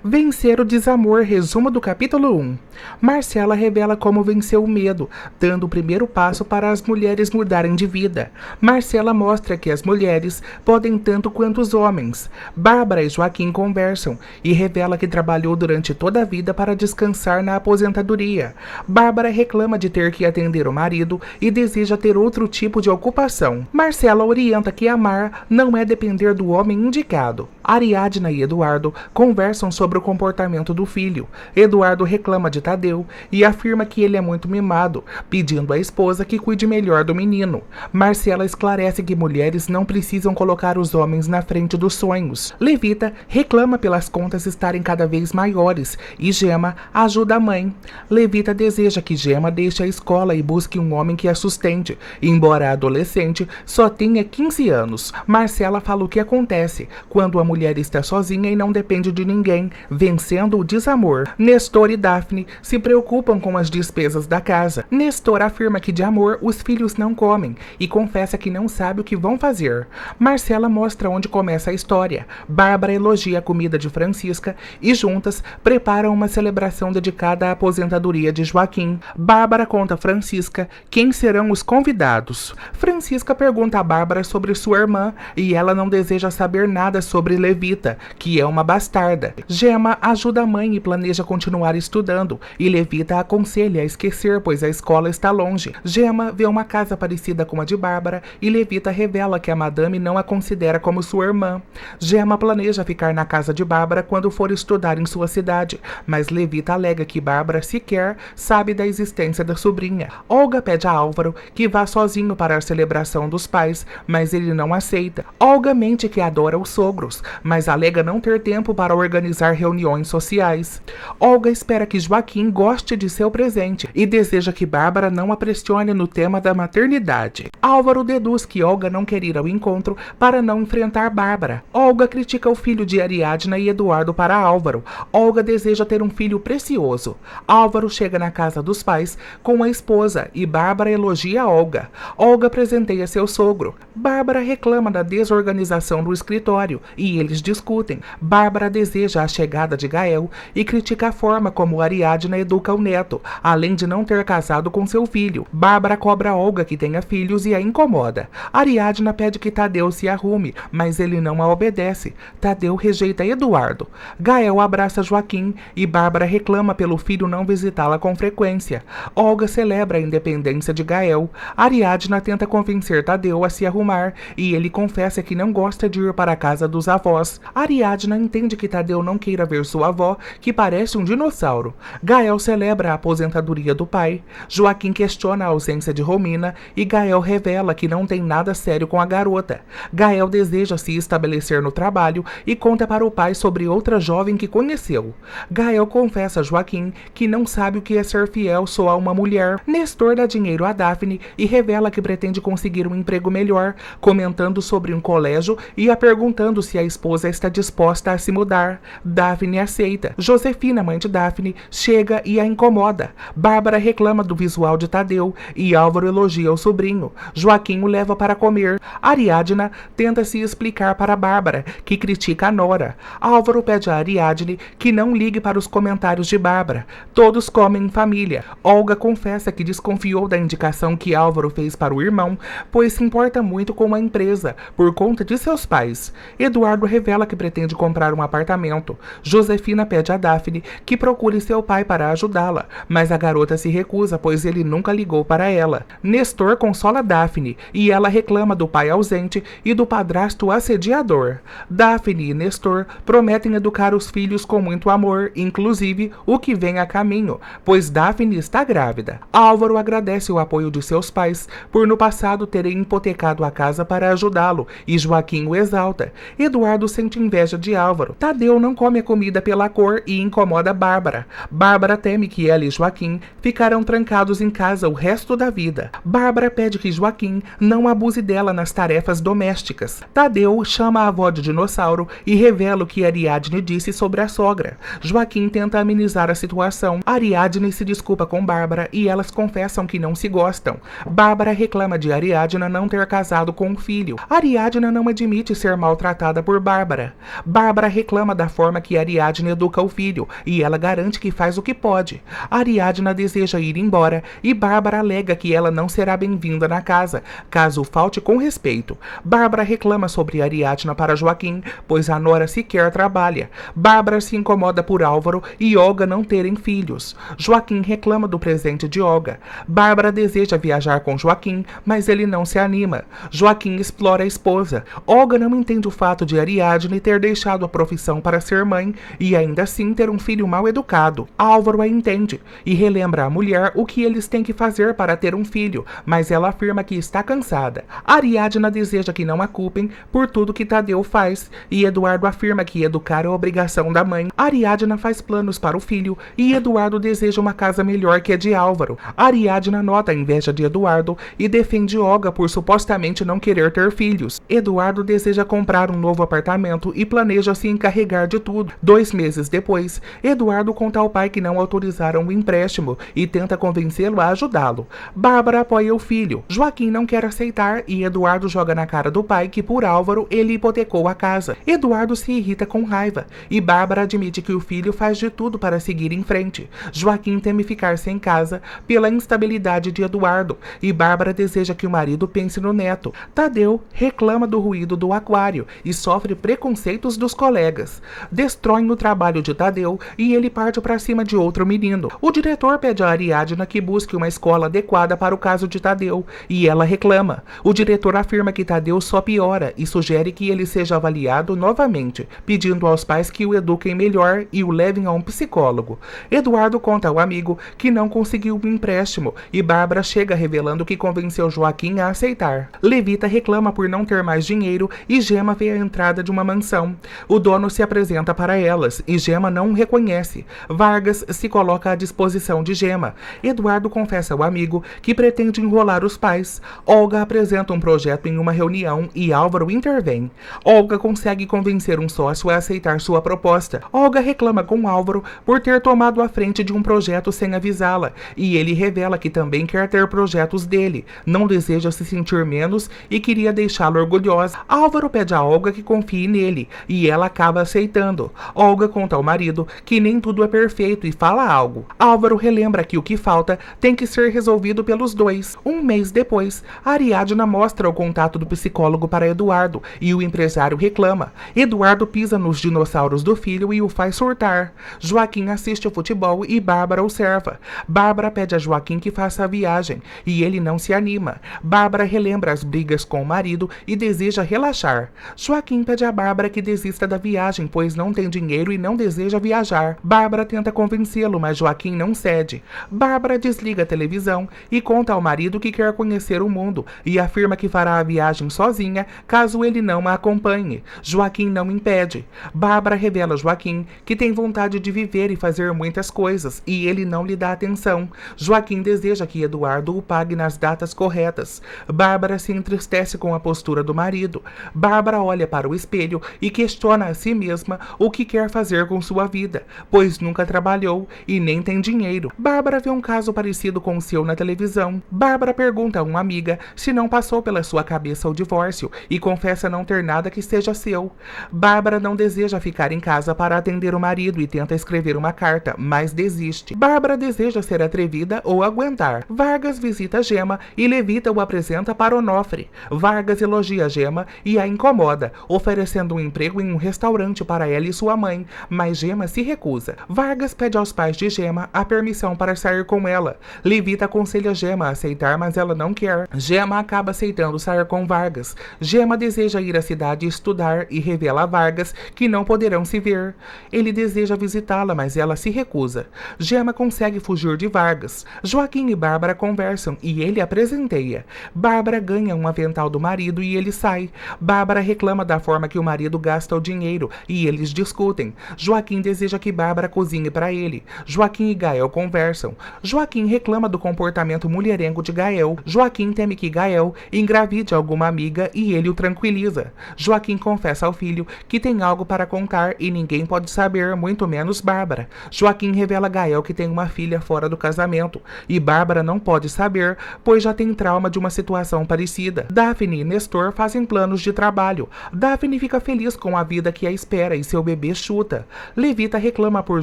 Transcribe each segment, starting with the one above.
Vencer o desamor, resumo do capítulo 1. Marcela revela como venceu o medo, dando o primeiro passo para as mulheres mudarem de vida. Marcela mostra que as mulheres podem tanto quanto os homens. Bárbara e Joaquim conversam e revela que trabalhou durante toda a vida para descansar na aposentadoria. Bárbara reclama de ter que atender o marido e deseja ter outro tipo de ocupação. Marcela orienta que amar não é depender do homem indicado. Ariadna e Eduardo conversam sobre o comportamento do filho. Eduardo reclama de Tadeu e afirma que ele é muito mimado, pedindo à esposa que cuide melhor do menino. Marcela esclarece que mulheres não precisam colocar os homens na frente dos sonhos. Levita reclama pelas contas estarem cada vez maiores e Gema ajuda a mãe. Levita deseja que Gema deixe a escola e busque um homem que a sustente, embora a adolescente só tenha 15 anos. Marcela fala o que acontece quando a mulher está sozinha e não depende de ninguém, vencendo o desamor. Nestor e Daphne se preocupam com as despesas da casa. Nestor afirma que de amor os filhos não comem e confessa que não sabe o que vão fazer. Marcela mostra onde começa a história. Bárbara elogia a comida de Francisca e juntas preparam uma celebração dedicada à aposentadoria de Joaquim. Bárbara conta a Francisca quem serão os convidados. Francisca pergunta a Bárbara sobre sua irmã e ela não deseja saber nada sobre Levita, que é uma bastarda. Gema ajuda a mãe e planeja continuar estudando, e Levita aconselha a esquecer, pois a escola está longe. Gema vê uma casa parecida com a de Bárbara e Levita revela que a madame não a considera como sua irmã. Gema planeja ficar na casa de Bárbara quando for estudar em sua cidade, mas Levita alega que Bárbara sequer sabe da existência da sobrinha. Olga pede a Álvaro que vá sozinho para a celebração dos pais, mas ele não aceita. Olga mente que adora os sogros, mas alega não ter tempo para organizar reuniões sociais. Olga espera que Joaquim goste de seu presente e deseja que Bárbara não a pressione no tema da maternidade. Álvaro deduz que Olga não quer ir ao encontro para não enfrentar Bárbara. Olga critica o filho de Ariadna e Eduardo para Álvaro. Olga deseja ter um filho precioso. Álvaro chega na casa dos pais com a esposa e Bárbara elogia Olga. Olga presenteia seu sogro. Bárbara reclama da desorganização do escritório e eles discutem. Bárbara deseja a chegada de Gael e critica a forma como Ariadna educa o neto, além de não ter casado com seu filho. Bárbara cobra Olga que tenha filhos e a incomoda. Ariadna pede que Tadeu se arrume, mas ele não a obedece. Tadeu rejeita Eduardo. Gael abraça Joaquim e Bárbara reclama pelo filho não visitá-la com frequência. Olga celebra a independência de Gael. Ariadna tenta convencer Tadeu a se arrumar e ele confessa que não gosta de ir para a casa dos avós. Ariadna entende que Tadeu não queira ver sua avó, que parece um dinossauro. Gael celebra a aposentadoria do pai. Joaquim questiona a ausência de Romina e Gael revela que não tem nada sério com a garota. Gael deseja se estabelecer no trabalho e conta para o pai sobre outra jovem que conheceu. Gael confessa a Joaquim que não sabe o que é ser fiel só a uma mulher. Nestor dá dinheiro a Daphne e revela que pretende conseguir um emprego melhor, comentando sobre um colégio e a perguntando se a esposa está disposta a se mudar. Daphne aceita. Josefina, mãe de Daphne, chega e a incomoda. Bárbara reclama do visual de Tadeu e Álvaro elogia o sobrinho. Joaquim o leva para comer. Ariadna tenta se explicar para Bárbara, que critica a nora. Álvaro pede a Ariadne que não ligue para os comentários de Bárbara. Todos comem em família. Olga confessa que desconfiou da indicação que Álvaro fez para o irmão, pois se importa muito com a empresa, por conta de seus pais. Eduardo revela que pretende comprar um apartamento. Josefina pede a Daphne que procure seu pai para ajudá-la, mas a garota se recusa, pois ele nunca ligou para ela. Nestor consola Daphne e ela reclama do pai ausente e do padrasto assediador. Daphne e Nestor prometem educar os filhos com muito amor, inclusive o que vem a caminho, pois Daphne está grávida. Álvaro agradece o apoio de seus pais por no passado terem hipotecado a casa para ajudá-lo e Joaquim o exalta. Eduardo sente inveja de Álvaro. Tadeu não come a comida pela cor e incomoda Bárbara. Bárbara teme que ela e Joaquim ficarão trancados em casa o resto da vida. Bárbara pede que Joaquim não abuse dela nas tarefas domésticas. Tadeu chama a avó de dinossauro e revela o que Ariadne disse sobre a sogra. Joaquim tenta amenizar a situação. Ariadne se desculpa com Bárbara e elas confessam que não se gostam. Bárbara reclama de Ariadna não ter casado com um filho. Ariadna não admite ser maltratada por Bárbara. Bárbara reclama da forma que Ariadna educa o filho e ela garante que faz o que pode. Ariadna deseja ir embora e Bárbara alega que ela não será bem-vinda na casa, caso falte com respeito. Bárbara reclama sobre Ariadna para Joaquim, pois a nora sequer trabalha. Bárbara se incomoda por Álvaro e Olga não terem filhos. Joaquim reclama do presente de Olga. Bárbara deseja viajar com Joaquim, mas ele não se anima. Joaquim explora a esposa. Olga não entende o fato de Ariadne ter deixado a profissão para ser mãe e ainda assim ter um filho mal educado. Álvaro a entende e relembra à mulher o que eles têm que fazer para ter um filho, mas ela afirma que está cansada. Ariadna deseja que não a culpem por tudo que Tadeu faz e Eduardo afirma que educar é obrigação da mãe. Ariadna faz planos para o filho e Eduardo deseja uma casa melhor que a de Álvaro. Ariadna nota a inveja de Eduardo e defende Olga por supostamente não querer ter filhos. Eduardo deseja comprar um novo apartamento e planeja se encarregar de tudo. 2 meses depois, Eduardo conta ao pai que não autorizaram o empréstimo e tenta convencê-lo a ajudá-lo. Bárbara apoia o filho. Joaquim não quer aceitar e Eduardo joga na cara do pai que por Álvaro ele hipotecou a casa. Eduardo se irrita com raiva e Bárbara admite que o filho faz de tudo para seguir em frente. Joaquim teme ficar sem casa pela instabilidade de Eduardo e Bárbara deseja que o marido pense no neto. Tadeu reclama do ruído do aquário e sofre preconceitos dos colegas. Destroem o trabalho de Tadeu e ele parte para cima de outro menino. O diretor pede a Ariadna que busque uma escola adequada para o caso de Tadeu e ela reclama. O diretor afirma que Tadeu só piora e sugere que ele seja avaliado novamente, pedindo aos pais que o eduquem melhor e o levem a um psicólogo. Eduardo conta ao amigo que não conseguiu um empréstimo e Bárbara chega revelando que convenceu Joaquim a aceitar. Levita reclama por não ter mais dinheiro e Gema vê a entrada de uma mansão. O dono se apresenta para elas e Gema não o reconhece. Vargas se coloca à disposição de Gema. Eduardo confessa ao amigo que pretende enrolar os pais. Olga apresenta um projeto em uma reunião e Álvaro intervém. Olga consegue convencer um sócio a aceitar sua proposta. Olga reclama com Álvaro por ter tomado a frente de um projeto sem avisá-la e ele revela que também quer ter projetos dele, não deseja se sentir menos e queria deixá-la orgulhosa. Álvaro pede a Olga que confie nele e ela acaba aceitando. Olga conta ao marido que nem tudo é perfeito e fala algo. Álvaro relembra que o que falta tem que ser resolvido pelos dois. 1 mês depois, Ariadna mostra o contato do psicólogo para Eduardo e o empresário reclama. Eduardo pisa nos dinossauros do filho e o faz surtar. Joaquim assiste ao futebol e Bárbara observa. Bárbara pede a Joaquim que faça a viagem e ele não se anima. Bárbara relembra as brigas com o marido e deseja relaxar. Joaquim pede a Bárbara que desista da viagem, pois não tem dinheiro e não deseja viajar. Bárbara tenta convencê-lo, mas Joaquim não cede. Bárbara desliga a televisão e conta ao marido que quer conhecer o mundo e afirma que fará a viagem sozinha caso ele não a acompanhe. Joaquim não impede. Bárbara revela a Joaquim que tem vontade de viver e fazer muitas coisas e ele não lhe dá atenção. Joaquim deseja que Eduardo o pague nas datas corretas. Bárbara se entristece com a postura do marido. Bárbara olha para o espelho e questiona a si mesma o que quer fazer com sua vida, pois nunca trabalhou e nem tem dinheiro. Bárbara vê um caso parecido com o seu na televisão. Bárbara pergunta a uma amiga se não passou pela sua cabeça o divórcio e confessa não ter nada que seja seu. Bárbara não deseja ficar em casa para atender o marido e tenta escrever uma carta, mas desiste. Bárbara deseja ser atrevida ou aguentar. Vargas visita Gema e Levita o apresenta para Onofre. Vargas elogia Gema e a incomoda, oferecendo um emprego em um restaurante para ela e sua mãe, mas Gema se recusa. Vargas pede aos pais de Gema a permissão para sair com ela. Levita aconselha Gema a aceitar, mas ela não quer. Gema acaba aceitando sair com Vargas. Gema deseja ir à cidade estudar e revela a Vargas que não poderão se ver. Ele deseja visitá-la, mas ela se recusa. Gema consegue fugir de Vargas. Joaquim e Bárbara conversam e ele a presenteia. Bárbara ganha um avental do marido e ele sai. Bárbara reclama da forma que o marido gasta o dinheiro e eles discutem. Joaquim deseja que Bárbara cozinhe para ele. Joaquim e Gael conversam. Joaquim reclama do comportamento mulherengo de Gael. Joaquim teme que Gael engravide alguma amiga e ele o tranquiliza. Joaquim confessa ao filho que tem algo para contar e ninguém pode saber, muito menos Bárbara. Joaquim revela a Gael que tem uma filha fora do casamento e Bárbara não pode saber, pois já tem trauma de uma situação parecida. Daphne e Nestor fazem planos de trabalho. Daphne Daphne fica feliz com a vida que a espera e seu bebê chuta. Levita reclama por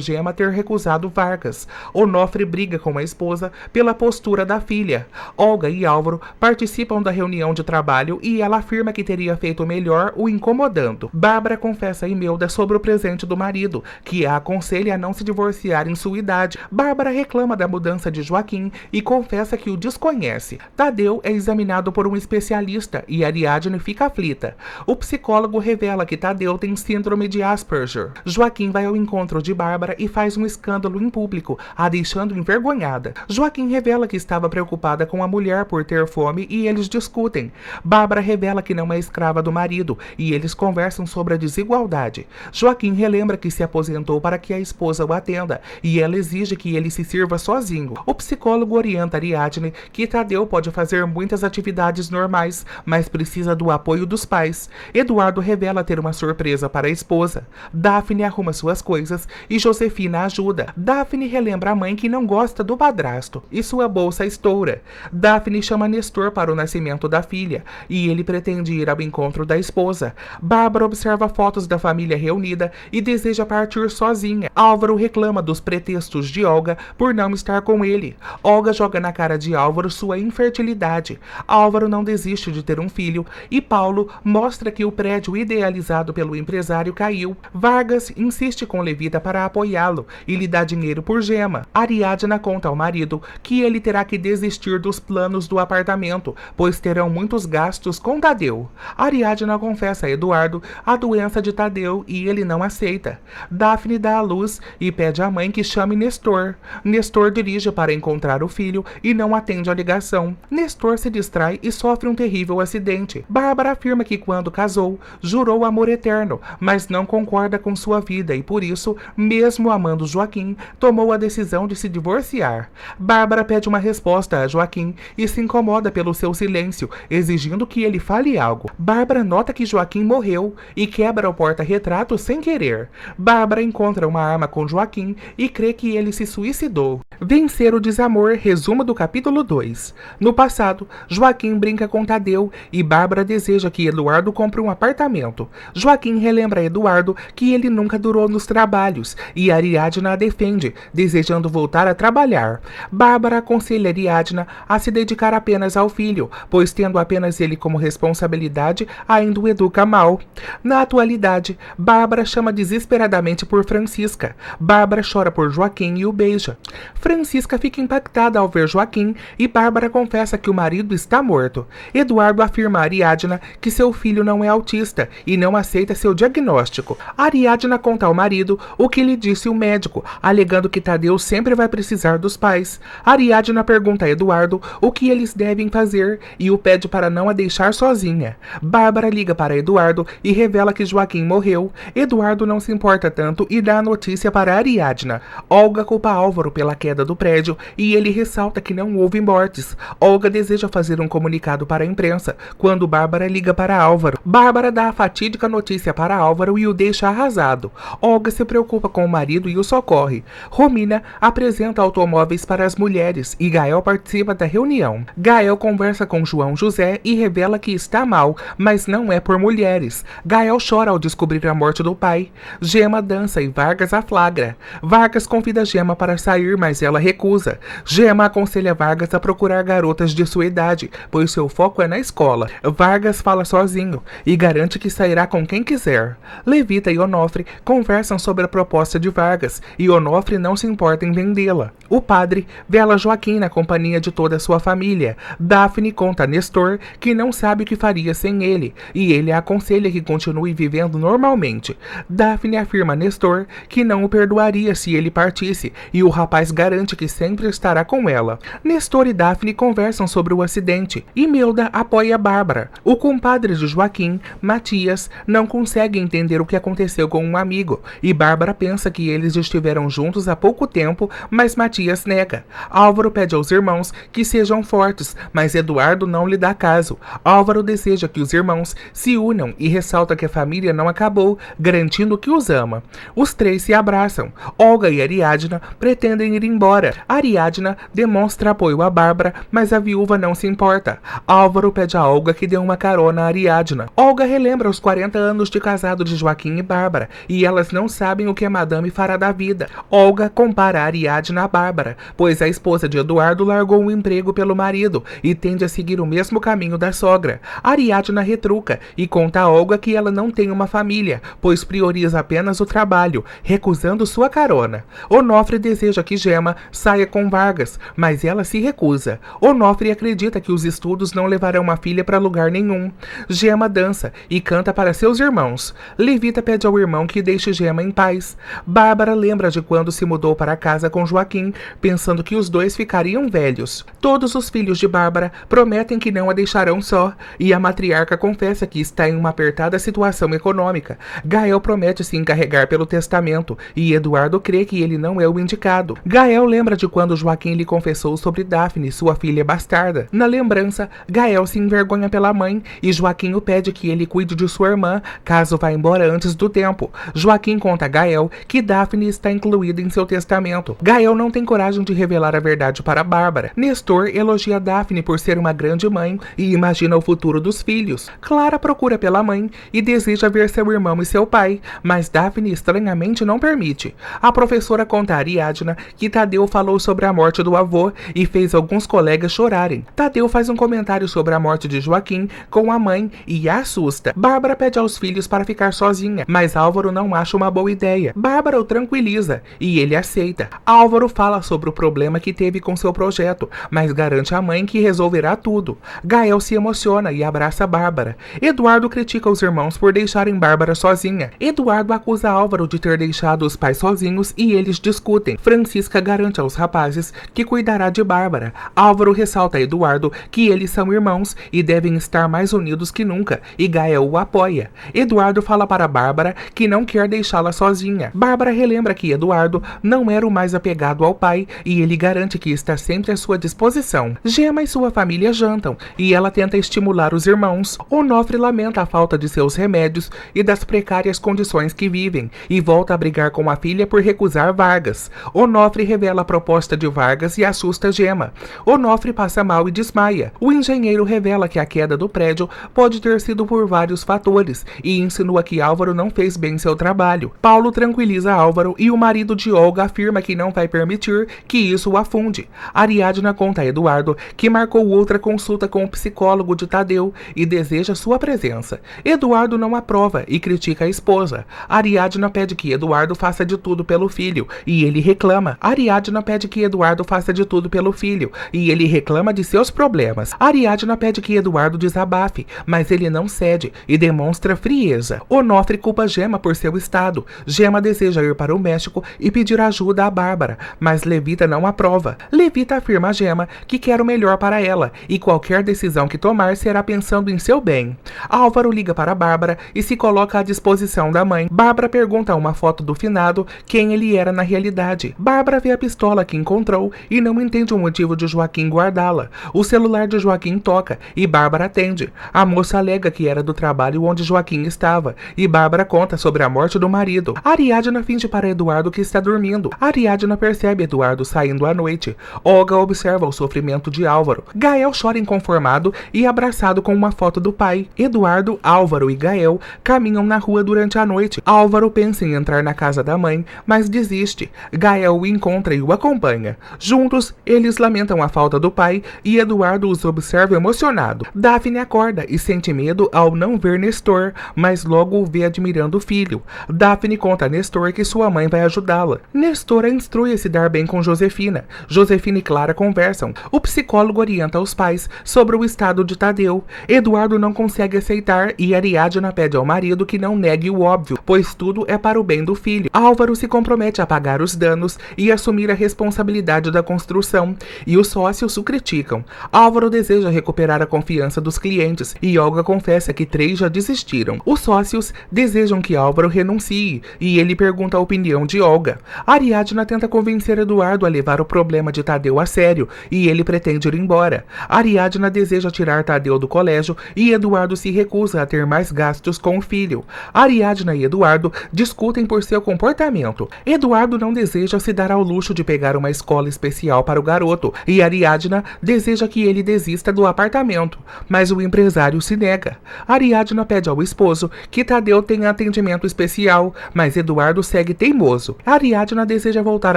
Gemma ter recusado Vargas. Onofre briga com a esposa pela postura da filha. Olga e Álvaro participam da reunião de trabalho e ela afirma que teria feito melhor o incomodando. Bárbara confessa a Imelda sobre o presente do marido, que a aconselha a não se divorciar em sua idade. Bárbara reclama da mudança de Joaquim e confessa que o desconhece. Tadeu é examinado por um especialista e Ariadne fica aflita. O psicólogo revela que Tadeu tem síndrome de Asperger. Joaquim vai ao encontro de Bárbara e faz um escândalo em público, a deixando envergonhada. Joaquim revela que estava preocupada com a mulher por ter fome e eles discutem. Bárbara revela que não é escrava do marido e eles conversam sobre a desigualdade. Joaquim relembra que se aposentou para que a esposa o atenda e ela exige que ele se sirva sozinho. O psicólogo orienta Ariadne que Tadeu pode fazer muitas atividades normais, mas precisa do apoio dos pais. Eduardo revela ter uma surpresa para a esposa. Daphne arruma suas coisas e Josefina ajuda. Daphne relembra a mãe que não gosta do padrasto e sua bolsa estoura. Daphne chama Nestor para o nascimento da filha e ele pretende ir ao encontro da esposa. Bárbara observa fotos da família reunida e deseja partir sozinha. Álvaro reclama dos pretextos de Olga por não estar com ele. Olga joga na cara de Álvaro sua infertilidade. Álvaro não desiste de ter um filho e Paulo mostra que o prédio idealizado pelo empresário caiu. Vargas insiste com Levita para apoiá-lo e lhe dá dinheiro por Gemma. Ariadna conta ao marido que ele terá que desistir dos planos do apartamento, pois terão muitos gastos com Tadeu. Ariadna confessa a Eduardo a doença de Tadeu e ele não aceita. Daphne dá à luz e pede à mãe que chame Nestor. Nestor dirige para encontrar o filho e não atende a ligação. Nestor se distrai e sofre um terrível acidente. Bárbara afirma que quando casou, jurou amor eterno, mas não concorda com sua vida e por isso, mesmo amando Joaquim, tomou a decisão de se divorciar. Bárbara pede uma resposta a Joaquim e se incomoda pelo seu silêncio, exigindo que ele fale algo. Bárbara nota que Joaquim morreu e quebra o porta-retrato sem querer. Bárbara encontra uma arma com Joaquim e crê que ele se suicidou. Vencer o desamor, resumo do capítulo 2. No passado, Joaquim brinca com Tadeu e Bárbara deseja que Eduardo compre um apartamento. Joaquim relembra a Eduardo que ele nunca durou nos trabalhos e Ariadna a defende, desejando voltar a trabalhar. Bárbara aconselha Ariadna a se dedicar apenas ao filho, pois tendo apenas ele como responsabilidade, ainda o educa mal. Na atualidade, Bárbara chama desesperadamente por Francisca. Bárbara chora por Joaquim e o beija. Francisca fica impactada ao ver Joaquim e Bárbara confessa que o marido está morto. Eduardo afirma a Ariadna que seu filho não é autista e não aceita seu diagnóstico. Ariadna conta ao marido o que lhe disse o médico, alegando que Tadeu sempre vai precisar dos pais. Ariadna pergunta a Eduardo o que eles devem fazer e o pede para não a deixar sozinha. Bárbara liga para Eduardo e revela que Joaquim morreu. Eduardo não se importa tanto e dá a notícia para Ariadna. Olga culpa Álvaro pela queda do prédio e ele ressalta que não houve mortes. Olga deseja fazer um comunicado para a imprensa quando Bárbara liga para Álvaro. Bárbara dá a fatídica notícia para Álvaro e o deixa arrasado. Olga se preocupa com o marido e o socorre. Romina apresenta automóveis para as mulheres e Gael participa da reunião. Gael conversa com João José e revela que está mal, mas não é por mulheres. Gael chora ao descobrir a morte do pai. Gemma dança e Vargas a flagra. Vargas convida Gemma para sair, mas ela recusa. Gemma aconselha Vargas a procurar garotas de sua idade, pois seu foco é na escola. Vargas fala sozinho e garante que sairá com quem quiser. Levita e Onofre conversam sobre a proposta de Vargas e Onofre não se importa em vendê-la. O padre vela Joaquim na companhia de toda a sua família. Daphne conta a Nestor que não sabe o que faria sem ele e ele a aconselha que continue vivendo normalmente. Daphne afirma a Nestor que não o perdoaria se ele partisse e o rapaz garante que sempre estará com ela. Nestor e Daphne conversam sobre o acidente. Imelda apoia Bárbara. O compadre de Joaquim, Matias, não consegue entender o que aconteceu com um amigo e Bárbara pensa que eles estiveram juntos há pouco tempo, mas Matias nega. Álvaro pede aos irmãos que sejam fortes, mas Eduardo não lhe dá caso. Álvaro deseja que os irmãos se unam e ressalta que a família não acabou, garantindo que os ama. Os três se abraçam. Olga e Ariadna pretendem ir embora embora. Ariadna demonstra apoio a Bárbara, mas a viúva não se importa. Álvaro pede a Olga que dê uma carona a Ariadna. Olga relembra os 40 anos de casado de Joaquim e Bárbara, e elas não sabem o que a madame fará da vida. Olga compara a Ariadna a Bárbara, pois a esposa de Eduardo largou o emprego pelo marido e tende a seguir o mesmo caminho da sogra. Ariadna retruca e conta a Olga que ela não tem uma família, pois prioriza apenas o trabalho, recusando sua carona. Onofre deseja que Gema saia com Vargas, mas ela se recusa. Onofre acredita que os estudos não levarão a filha para lugar nenhum. Gema dança e canta para seus irmãos. Levita pede ao irmão que deixe Gema em paz. Bárbara lembra de quando se mudou para casa com Joaquim, pensando que os dois ficariam velhos. Todos os filhos de Bárbara prometem que não a deixarão só, e a matriarca confessa que está em uma apertada situação econômica. Gael promete se encarregar pelo testamento, e Eduardo crê que ele não é o indicado. Gael lembra de quando Joaquim lhe confessou sobre Daphne, sua filha bastarda. Na lembrança, Gael se envergonha pela mãe, e Joaquim o pede que ele cuide de sua irmã, caso vá embora antes do tempo. Joaquim conta a Gael que Daphne está incluída em seu testamento. Gael não tem coragem de revelar a verdade para Bárbara. Nestor elogia Daphne por ser uma grande mãe e imagina o futuro dos filhos. Clara procura pela mãe e deseja ver seu irmão e seu pai, mas Daphne estranhamente não permite. A professora conta a Ariadna que Tadeu falou sobre a morte do avô e fez alguns colegas chorarem. Tadeu faz um comentário sobre a morte de Joaquim com a mãe e a assusta. Bárbara pede aos filhos para ficar sozinha, mas Álvaro não acha uma boa ideia. Bárbara o tranquiliza e ele aceita. Álvaro fala sobre o problema que teve com seu projeto, mas garante à mãe que resolverá tudo. Gael se emociona e abraça Bárbara. Eduardo critica os irmãos por deixarem Bárbara sozinha. Eduardo acusa Álvaro de ter deixado os pais sozinhos e eles discutem. Francisca garante aos rapazes que cuidará de Bárbara. Álvaro ressalta a Eduardo que eles são irmãos e devem estar mais unidos que nunca, e Gael o apoia. Eduardo fala para Bárbara que não quer deixá-la sozinha. Bárbara relembra que Eduardo não era o mais apegado ao pai e ele garante que está sempre à sua disposição. Gema e sua família jantam e ela tenta estimular os irmãos. Onofre lamenta a falta de seus remédios e das precárias condições que vivem e volta a brigar com a filha por recusar Vargas. Onofre revela a proposta de Vargas e assusta Gema. Onofre passa mal e desmaia. O engenheiro revela que a queda do prédio pode ter sido por vários fatores e insinua que Álvaro não fez bem seu trabalho. Paulo tranquiliza Álvaro e o marido de Olga afirma que não vai permitir que isso o afunde. Ariadna conta a Eduardo que marcou outra consulta com o psicólogo de Tadeu e deseja sua presença. Eduardo não aprova e critica a esposa. Ariadna pede que Eduardo faça de tudo pelo filho e ele reclama. Ariadna pede que Eduardo faça de tudo pelo filho e ele reclama de seus problemas. Ariadna pede que Eduardo desabafe, mas ele não cede e demonstra frieza. Onofre culpa Gema por seu estado. Gema deseja ir para o México e pedir ajuda a Bárbara, mas Levita não aprova. Levita afirma a Gema que quer o melhor para ela e qualquer decisão que tomar será pensando em seu bem. Álvaro liga para Bárbara e se coloca à disposição da mãe. Bárbara pergunta a uma foto do finado quem ele era na realidade. Bárbara vê a pistola que encontrou e não entende o motivo de Joaquim guardá-la. O celular de Joaquim toca e Bárbara atende. A moça alega que era do trabalho onde Joaquim estava e Bárbara conta sobre a morte do marido. Ariadna finge para Eduardo que está dormindo. Ariadna percebe Eduardo saindo à noite. Olga observa o sofrimento de Álvaro. Gael chora inconformado e abraçado com uma foto do pai. Eduardo, Álvaro e Gael caminham na rua durante a noite. Álvaro pensa em entrar na casa da mãe, mas desiste. Gael o encontra e o acompanha. Juntos, eles lamentam a falta do pai e Eduardo os observa emocionado. Daphne acorda e sente medo ao não ver Nestor, mas logo o vê admirando o filho. Daphne conta a Nestor que sua mãe vai ajudá-la. Nestor a instrui a se dar bem com Josefina. Josefina e Clara conversam. O psicólogo orienta os pais sobre o estado de Tadeu. Eduardo não consegue aceitar e Ariadna pede ao marido que não negue o óbvio, pois tudo é para o bem do filho. Álvaro se compromete a pagar os danos e assumir a responsabilidade da construção, e os sócios o criticam. Álvaro deseja recuperar a confiança dos clientes e Olga confessa que 3 já desistiram. Os sócios desejam que Álvaro renuncie e ele pergunta a opinião de Olga. Ariadna tenta convencer Eduardo a levar o problema de Tadeu a sério e ele pretende ir embora. Ariadna deseja tirar Tadeu do colégio e Eduardo se recusa a ter mais gastos com o filho. Ariadna e Eduardo discutem por seu comportamento. Eduardo não deseja se dar ao luxo luxo de pegar uma escola especial para o garoto e Ariadna deseja que ele desista do apartamento, mas o empresário se nega. Ariadna pede ao esposo que Tadeu tenha atendimento especial, mas Eduardo segue teimoso. Ariadna deseja voltar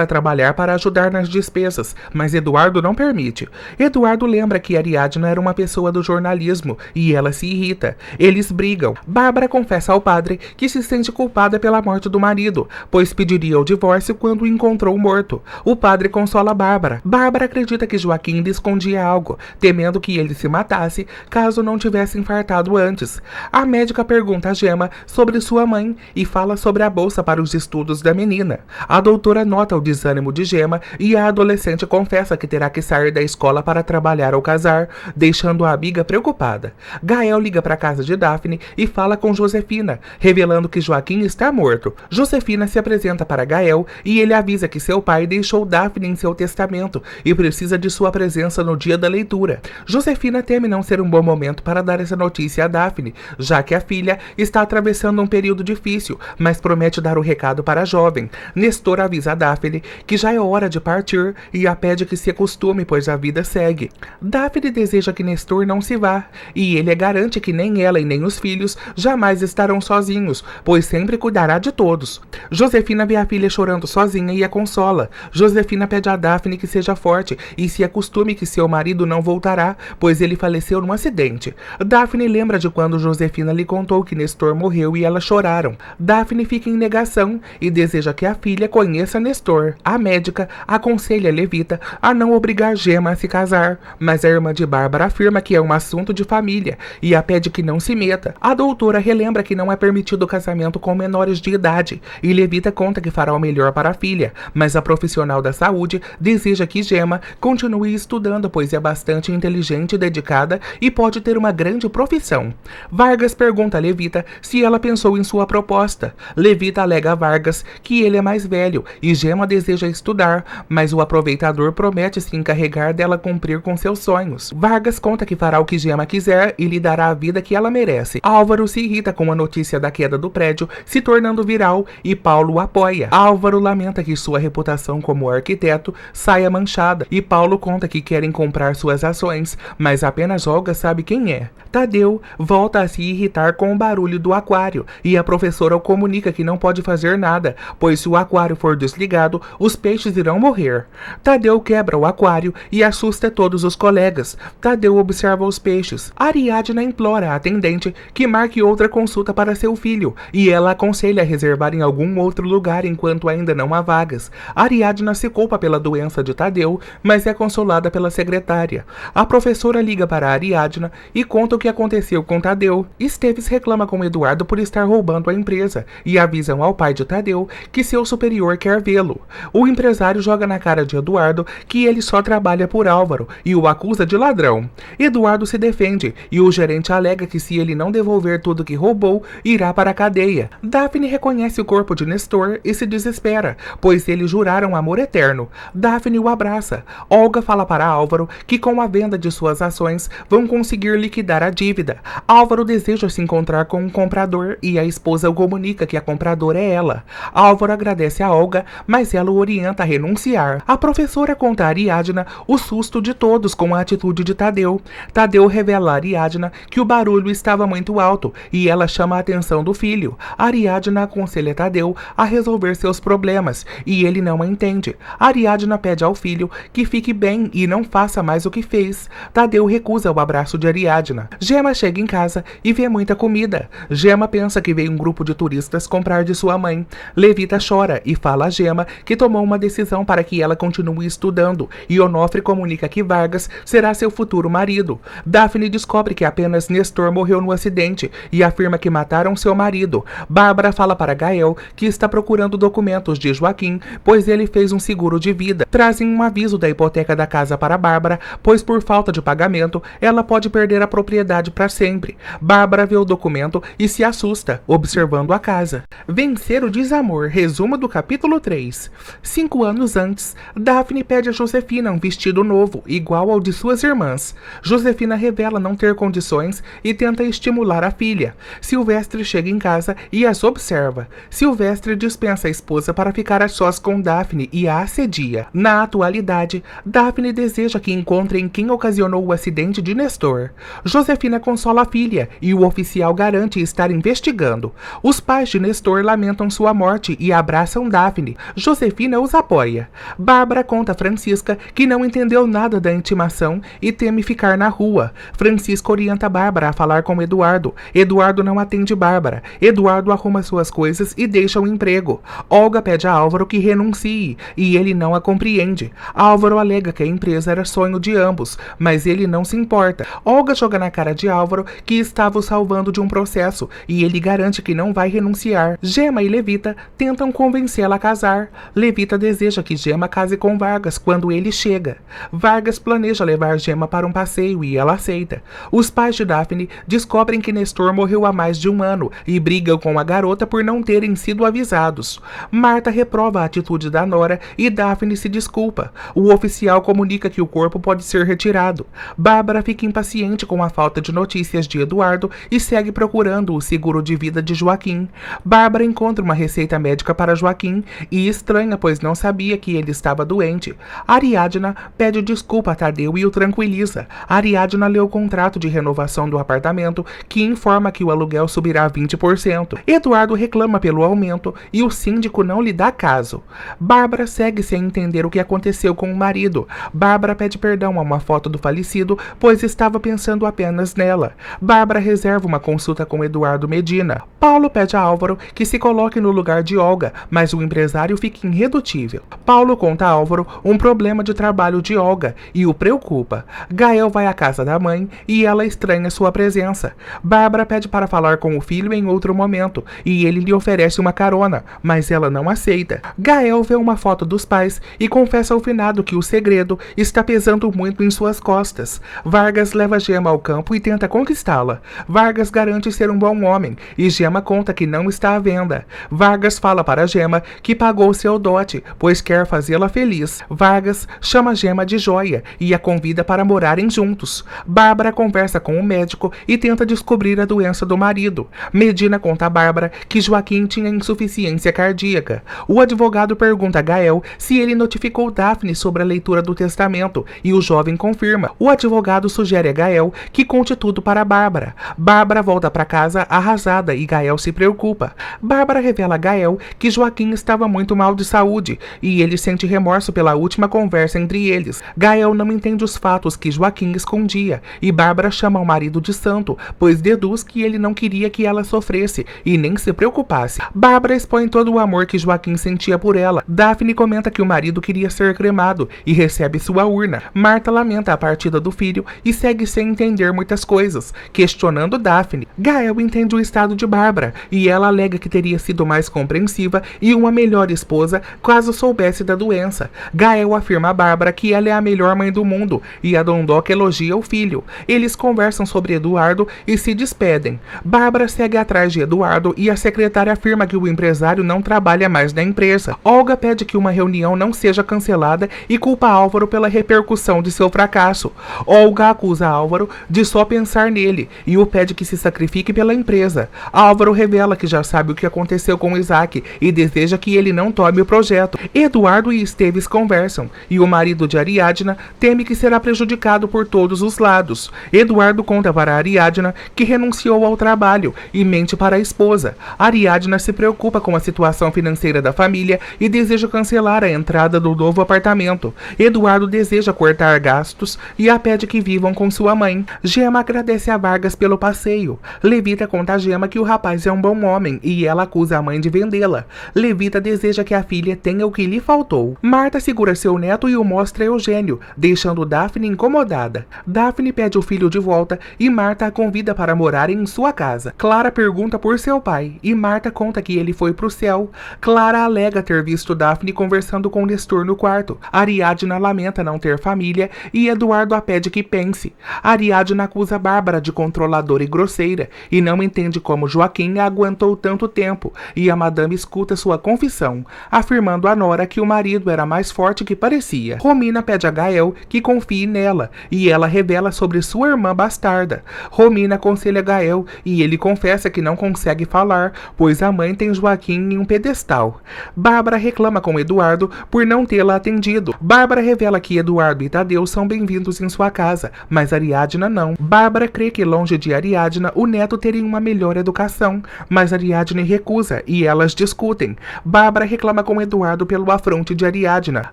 a trabalhar para ajudar nas despesas, mas Eduardo não permite. Eduardo lembra que Ariadna era uma pessoa do jornalismo e ela se irrita. Eles brigam. Bárbara confessa ao padre que se sente culpada pela morte do marido, pois pediria o divórcio quando o encontrou morto. O padre consola Bárbara. Bárbara acredita que Joaquim lhe escondia algo, temendo que ele se matasse caso não tivesse infartado antes. A médica pergunta a Gemma sobre sua mãe e fala sobre a bolsa para os estudos da menina. A doutora nota o desânimo de Gemma e a adolescente confessa que terá que sair da escola para trabalhar ou casar, deixando a amiga preocupada. Gael liga para a casa de Daphne e fala com Josefina, revelando que Joaquim está morto. Josefina se apresenta para Gael e ele avisa que seu pai deixou Daphne em seu testamento e precisa de sua presença no dia da leitura. Josefina teme não ser um bom momento para dar essa notícia a Daphne, já que a filha está atravessando um período difícil, mas promete dar o recado para a jovem. Nestor avisa a Daphne que já é hora de partir e a pede que se acostume, pois a vida segue. Daphne deseja que Nestor não se vá, e ele garante que nem ela e nem os filhos jamais estarão sozinhos, pois sempre cuidará de todos. Josefina vê a filha chorando sozinha e a consola. Josefina pede a Daphne que seja forte e se acostume que seu marido não voltará, pois ele faleceu num acidente. Daphne lembra de quando Josefina lhe contou que Nestor morreu e elas choraram. Daphne fica em negação e deseja que a filha conheça Nestor. A médica aconselha Levita a não obrigar Gemma a se casar, mas a irmã de Bárbara afirma que é um assunto de família e a pede que não se meta. A doutora relembra que não é permitido o casamento com menores de idade e Levita conta que fará o melhor para a filha, mas a profissional da saúde deseja que Gemma continue estudando, pois é bastante inteligente e dedicada e pode ter uma grande profissão. Vargas pergunta a Levita se ela pensou em sua proposta. Levita alega a Vargas que ele é mais velho e Gemma deseja estudar, mas o aproveitador promete se encarregar dela cumprir com seus sonhos. Vargas conta que fará o que Gemma quiser e lhe dará a vida que ela merece. Álvaro se irrita com a notícia da queda do prédio, se tornando viral, e Paulo o apoia. Álvaro lamenta que sua reputação como arquiteto saia manchada, e Paulo conta que querem comprar suas ações, mas apenas Olga sabe quem é. Tadeu volta a se irritar com o barulho do aquário, e a professora o comunica que não pode fazer nada, pois se o aquário for desligado, os peixes irão morrer. Tadeu quebra o aquário e assusta todos os colegas. Tadeu observa os peixes. Ariadna implora à atendente que marque outra consulta para seu filho, e ela aconselha a reservar em algum outro lugar enquanto ainda não há vagas. Ariadna se culpa pela doença de Tadeu, mas é consolada pela secretária. A professora liga para Ariadna e conta o que aconteceu com Tadeu. Esteves reclama com Eduardo por estar roubando a empresa e avisam ao pai de Tadeu que seu superior quer vê-lo. O empresário joga na cara de Eduardo que ele só trabalha por Álvaro e o acusa de ladrão. Eduardo se defende e o gerente alega que se ele não devolver tudo que roubou, irá para a cadeia. Daphne reconhece o corpo de Nestor e se desespera, pois eles juraram amor eterno. Daphne o abraça. Olga fala para Álvaro que com a venda de suas ações vão conseguir liquidar a dívida. Álvaro deseja se encontrar com um comprador e a esposa o comunica que a compradora é ela. Álvaro agradece a Olga, mas ela o orienta a renunciar. A professora conta a Ariadna o susto de todos com a atitude de Tadeu. Tadeu revela a Ariadna que o barulho estava muito alto e ela chama a atenção do filho. Ariadna aconselha Tadeu a resolver seus problemas e ele não a entende. Ariadna pede ao filho que fique bem e não faça mais o que fez. Tadeu recusa o abraço de Ariadna. Gemma chega em casa e vê muita comida. Gemma pensa que veio um grupo de turistas comprar de sua mãe. Levita chora e fala a Gemma que tomou uma decisão para que ela continue estudando e Onofre comunica que Vargas será seu futuro marido. Daphne descobre que apenas Nestor morreu no acidente e afirma que mataram seu marido. Bárbara fala para Gael que está procurando documentos de Joaquim, pois ele fez um seguro de vida. Trazem um aviso da hipoteca da casa para Bárbara, pois por falta de pagamento, ela pode perder a propriedade para sempre. Bárbara vê o documento e se assusta, observando a casa. Vencer o desamor, resumo do capítulo 3. 5 anos antes, Daphne pede a Josefina um vestido novo, igual ao de suas irmãs. Josefina revela não ter condições e tenta estimular a filha. Silvestre chega em casa e as observa. Silvestre dispensa a esposa para ficar a sós com Daphne Daphne e a assedia. Na atualidade, Daphne deseja que encontrem quem ocasionou o acidente de Nestor. Josefina consola a filha e o oficial garante estar investigando. Os pais de Nestor lamentam sua morte e abraçam Daphne. Josefina os apoia. Bárbara conta a Francisca que não entendeu nada da intimação e teme ficar na rua. Francisca orienta Bárbara a falar com Eduardo. Eduardo não atende Bárbara. Eduardo arruma suas coisas e deixa o emprego. Olga pede a Álvaro que renuncie e ele não a compreende. Álvaro alega que a empresa era sonho de ambos, mas ele não se importa. Olga joga na cara de Álvaro que estava o salvando de um processo e ele garante que não vai renunciar. Gema e Levita tentam convencê-la a casar. Levita deseja que Gema case com Vargas quando ele chega. Vargas planeja levar Gema para um passeio e ela aceita. Os pais de Daphne descobrem que Nestor morreu há mais de um ano e brigam com a garota por não terem sido avisados. Marta reprova a atitude da nora e Daphne se desculpa. O oficial comunica que o corpo pode ser retirado. Bárbara fica impaciente com a falta de notícias de Eduardo e segue procurando o seguro de vida de Joaquim. Bárbara encontra uma receita médica para Joaquim e estranha, pois não sabia que ele estava doente. Ariadna pede desculpa a Tadeu e o tranquiliza. Ariadna lê o contrato de renovação do apartamento, que informa que o aluguel subirá 20%. Eduardo reclama pelo aumento e o síndico não lhe dá caso. Bárbara segue sem entender o que aconteceu com o marido. Bárbara pede perdão a uma foto do falecido, pois estava pensando apenas nela. Bárbara reserva uma consulta com Eduardo Medina. Paulo pede a Álvaro que se coloque no lugar de Olga, mas o empresário fica irredutível. Paulo conta a Álvaro um problema de trabalho de Olga e o preocupa. Gael vai à casa da mãe e ela estranha sua presença. Bárbara pede para falar com o filho em outro momento e ele lhe oferece uma carona, mas ela não aceita. Gael vê uma foto dos pais e confessa ao finado que o segredo está pesando muito em suas costas. Vargas leva Gema ao campo e tenta conquistá-la. Vargas garante ser um bom homem e Gema conta que não está à venda. Vargas fala para Gema que pagou seu dote, pois quer fazê-la feliz. Vargas chama Gema de joia e a convida para morarem juntos. Bárbara conversa com o médico e tenta descobrir a doença do marido. Medina conta a Bárbara que Joaquim tinha insuficiência cardíaca. O advogado pergunta a Gael se ele notificou Daphne sobre a leitura do testamento e o jovem confirma. O advogado sugere a Gael que conte tudo para Bárbara. Bárbara volta para casa arrasada e Gael se preocupa. Bárbara revela a Gael que Joaquim estava muito mal de saúde e ele sente remorso pela última conversa entre eles. Gael não entende os fatos que Joaquim escondia e Bárbara chama o marido de santo, pois deduz que ele não queria que ela sofresse e nem se preocupasse. Bárbara expõe todo o amor que Joaquim sentia por ela. Daphne comenta que o marido queria ser cremado e recebe sua urna. Marta lamenta a partida do filho e segue sem entender muitas coisas, questionando Daphne. Gael entende o estado de Bárbara e ela alega que teria sido mais compreensiva e uma melhor esposa caso soubesse da doença. Gael afirma a Bárbara que ela é a melhor mãe do mundo e a Dondoca elogia o filho. Eles conversam sobre Eduardo e se despedem. Bárbara segue atrás de Eduardo e a secretária afirma que o empresário não trabalha mais na empresa. Olga pede que uma reunião não seja cancelada e culpa Álvaro pela repercussão de seu fracasso. Olga acusa Álvaro de só pensar nele e o pede que se sacrifique pela empresa. Álvaro revela que já sabe o que aconteceu com Isaac e deseja que ele não tome o projeto. Eduardo e Esteves conversam e o marido de Ariadna teme que será prejudicado por todos os lados. Eduardo conta para Ariadna que renunciou ao trabalho e mente para a esposa. Ariadna se preocupa com a situação financeira da família e deseja cancelar a entrada do novo apartamento. Eduardo deseja cortar gastos e a pede que vivam com sua mãe. Gema agradece a Vargas pelo passeio. Levita conta a Gema que o rapaz é um bom homem e ela acusa a mãe de vendê-la. Levita deseja que a filha tenha o que lhe faltou. Marta segura seu neto e o mostra a Eugênio, deixando Daphne incomodada. Daphne pede o filho de volta e Marta a convida para morar em sua casa. Clara pergunta por seu pai e Marta conta que ele foi pro céu. Clara alega ter visto Daphne conversando com Nestor no quarto. Ariadna lamenta não ter família e Eduardo a pede que pense. Ariadna acusa Bárbara de controladora e grosseira e não entende como Joaquim aguentou tanto tempo e a madame escuta sua confissão, afirmando a nora que o marido era mais forte que parecia. Romina pede a Gael que confie nela e ela revela sobre sua irmã bastarda. Romina aconselha Gael e ele confessa que não consegue falar, pois a mãe tem Joaquim em um pedestal. Bárbara reclama com com Eduardo por não tê-la atendido. Bárbara revela que Eduardo e Tadeu são bem-vindos em sua casa, mas Ariadna não. Bárbara crê que longe de Ariadna, o neto teria uma melhor educação, mas Ariadne recusa e elas discutem. Bárbara reclama com Eduardo pelo afronte de Ariadna.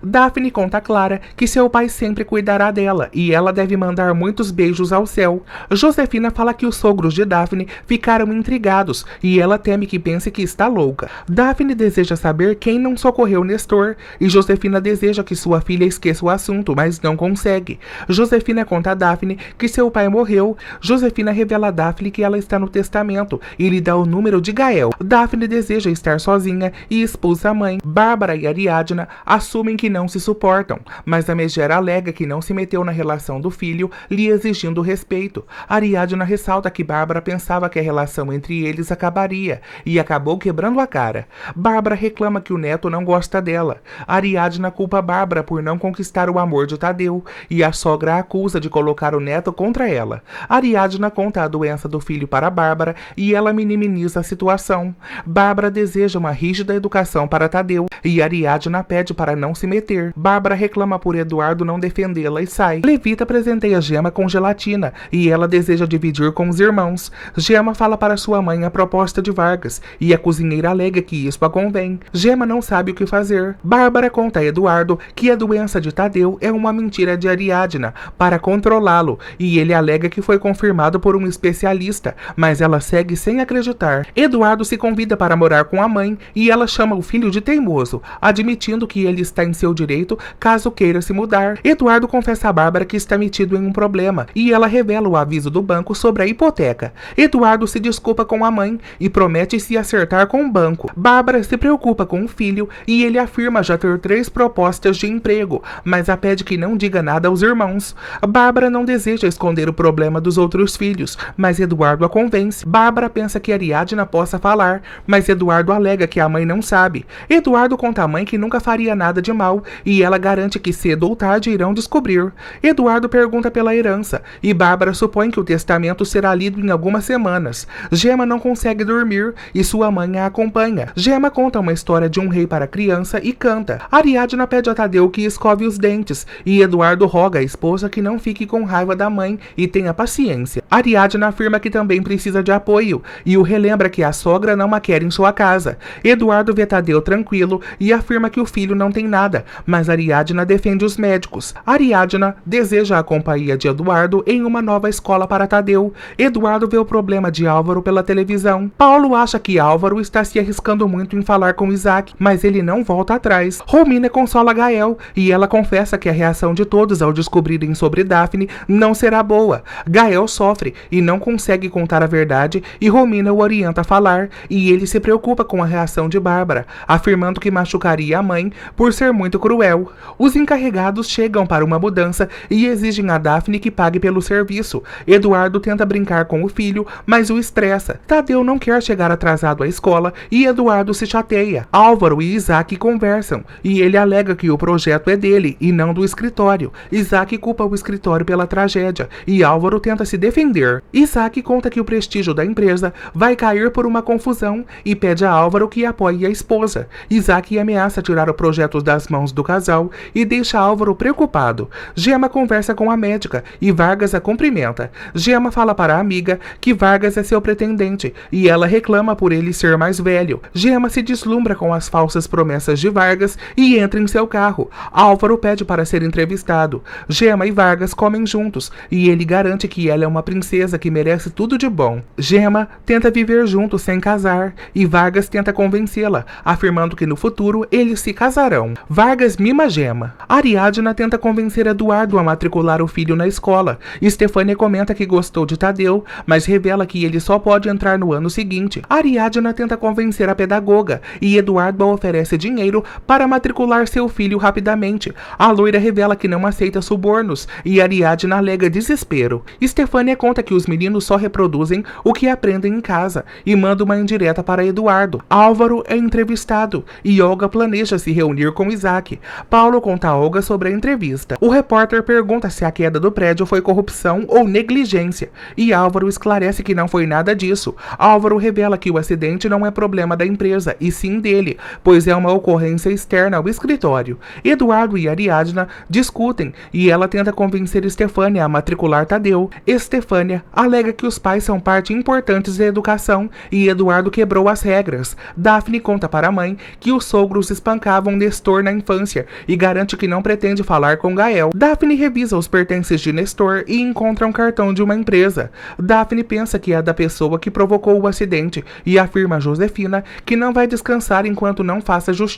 Daphne conta a Clara que seu pai sempre cuidará dela e ela deve mandar muitos beijos ao céu. Josefina fala que os sogros de Daphne ficaram intrigados e ela teme que pense que está louca. Daphne deseja saber quem não socorreu Nestor e Josefina deseja que sua filha esqueça o assunto, mas não consegue. Josefina conta a Daphne que seu pai morreu. Josefina revela a Daphne que ela está no testamento e lhe dá o número de Gael. Daphne deseja estar sozinha e expulsa a mãe. Bárbara e Ariadna assumem que não se suportam, mas a Megera alega que não se meteu na relação do filho, lhe exigindo respeito. Ariadna ressalta que Bárbara pensava que a relação entre eles acabaria e acabou quebrando a cara. Bárbara reclama que o neto não gosta dela. Ariadna culpa Bárbara por não conquistar o amor de Tadeu e a sogra a acusa de colocar o neto contra ela. Ariadna conta a doença do filho para Bárbara e ela minimiza a situação. Bárbara deseja uma rígida educação para Tadeu e Ariadna pede para não se meter. Bárbara reclama por Eduardo não defendê-la e sai. Levita presenteia Gema com gelatina e ela deseja dividir com os irmãos. Gema fala para sua mãe a proposta de Vargas e a cozinheira alega que isso a convém. Gema não sabe o que fazer. Bárbara conta a Eduardo que a doença de Tadeu é uma mentira de Ariadna para controlá-lo e ele alega que foi confirmado por um especialista, mas ela segue sem acreditar. Eduardo se convida para morar com a mãe e ela chama o filho de teimoso, admitindo que ele está em seu direito caso queira se mudar. Eduardo confessa a Bárbara que está metido em um problema e ela revela o aviso do banco sobre a hipoteca. Eduardo se desculpa com a mãe e promete se acertar com o banco. Bárbara se preocupa com o filho e ele afirma já ter 3 propostas de emprego, mas a pede que não diga nada aos irmãos. Bárbara não deseja esconder o problema dos outros filhos, mas Eduardo a convence. Bárbara pensa que Ariadna possa falar, mas Eduardo alega que a mãe não sabe. Eduardo conta à mãe que nunca faria nada de mal e ela garante que cedo ou tarde irão descobrir. Eduardo pergunta pela herança e Bárbara supõe que o testamento será lido em algumas semanas. Gema não consegue dormir e sua mãe a acompanha. Gema conta uma história de um rei para a criança e canta. Ariadna pede a Tadeu que escove os dentes e Eduardo roga à esposa que não fique com raiva da mãe e tenha paciência. Ariadna afirma que também precisa de apoio e o relembra que a sogra não a quer em sua casa. Eduardo vê Tadeu tranquilo e afirma que o filho não tem nada, mas Ariadna defende os médicos. Ariadna deseja a companhia de Eduardo em uma nova escola para Tadeu. Eduardo vê o problema de Álvaro pela televisão. Paulo acha que Álvaro está se arriscando muito em falar com Isaac, mas ele não volta atrás. Romina consola Gael e ela confessa que a reação de todos ao descobrirem sobre Daphne não será boa. Gael sofre e não consegue contar a verdade e Romina o orienta a falar e ele se preocupa com a reação de Bárbara, afirmando que machucaria a mãe por ser muito cruel. Os encarregados chegam para uma mudança e exigem a Daphne que pague pelo serviço. Eduardo tenta brincar com o filho, mas o estressa. Tadeu não quer chegar atrasado à escola e Eduardo se chateia. Álvaro e Isaac conversam e ele alega que o projeto é dele e não do escritório. Isaac culpa o escritório pela tragédia e Álvaro tenta se defender. Isaac conta que o prestígio da empresa vai cair por uma confusão e pede a Álvaro que apoie a esposa. Isaac ameaça tirar o projeto das mãos do casal e deixa Álvaro preocupado. Gema conversa com a médica e Vargas a cumprimenta. Gema fala para a amiga que Vargas é seu pretendente e ela reclama por ele ser mais velho. Gema se deslumbra com as falsas promessas de Vargas e entra em seu carro. Álvaro pede para ser entrevistado. Gema e Vargas comem juntos e ele garante que ela é uma princesa que merece tudo de bom. Gema tenta viver juntos sem casar e Vargas tenta convencê-la, afirmando que no futuro eles se casarão. Vargas mima Gema. Ariadna tenta convencer Eduardo a matricular o filho na escola. Estefânia comenta que gostou de Tadeu, mas revela que ele só pode entrar no ano seguinte. Ariadna tenta convencer a pedagoga e Eduardo oferece dinheiro para matricular seu filho rapidamente. A loira revela que não aceita subornos e Ariadna alega desespero. Estefânia conta que os meninos só reproduzem o que aprendem em casa e manda uma indireta para Eduardo. Álvaro é entrevistado e Olga planeja se reunir com Isaac. Paulo conta a Olga sobre a entrevista. O repórter pergunta se a queda do prédio foi corrupção ou negligência e Álvaro esclarece que não foi nada disso. Álvaro revela que o acidente não é problema da empresa e sim dele, pois é uma ocorrência externa ao escritório. Eduardo e Ariadna discutem e ela tenta convencer Estefânia a matricular Tadeu. Estefânia alega que os pais são parte importante da educação e Eduardo quebrou as regras. Daphne conta para a mãe que os sogros espancavam Nestor na infância e garante que não pretende falar com Gael. Daphne revisa os pertences de Nestor e encontra um cartão de uma empresa. Daphne pensa que é da pessoa que provocou o acidente e afirma a Josefina que não vai descansar enquanto não faça justiça.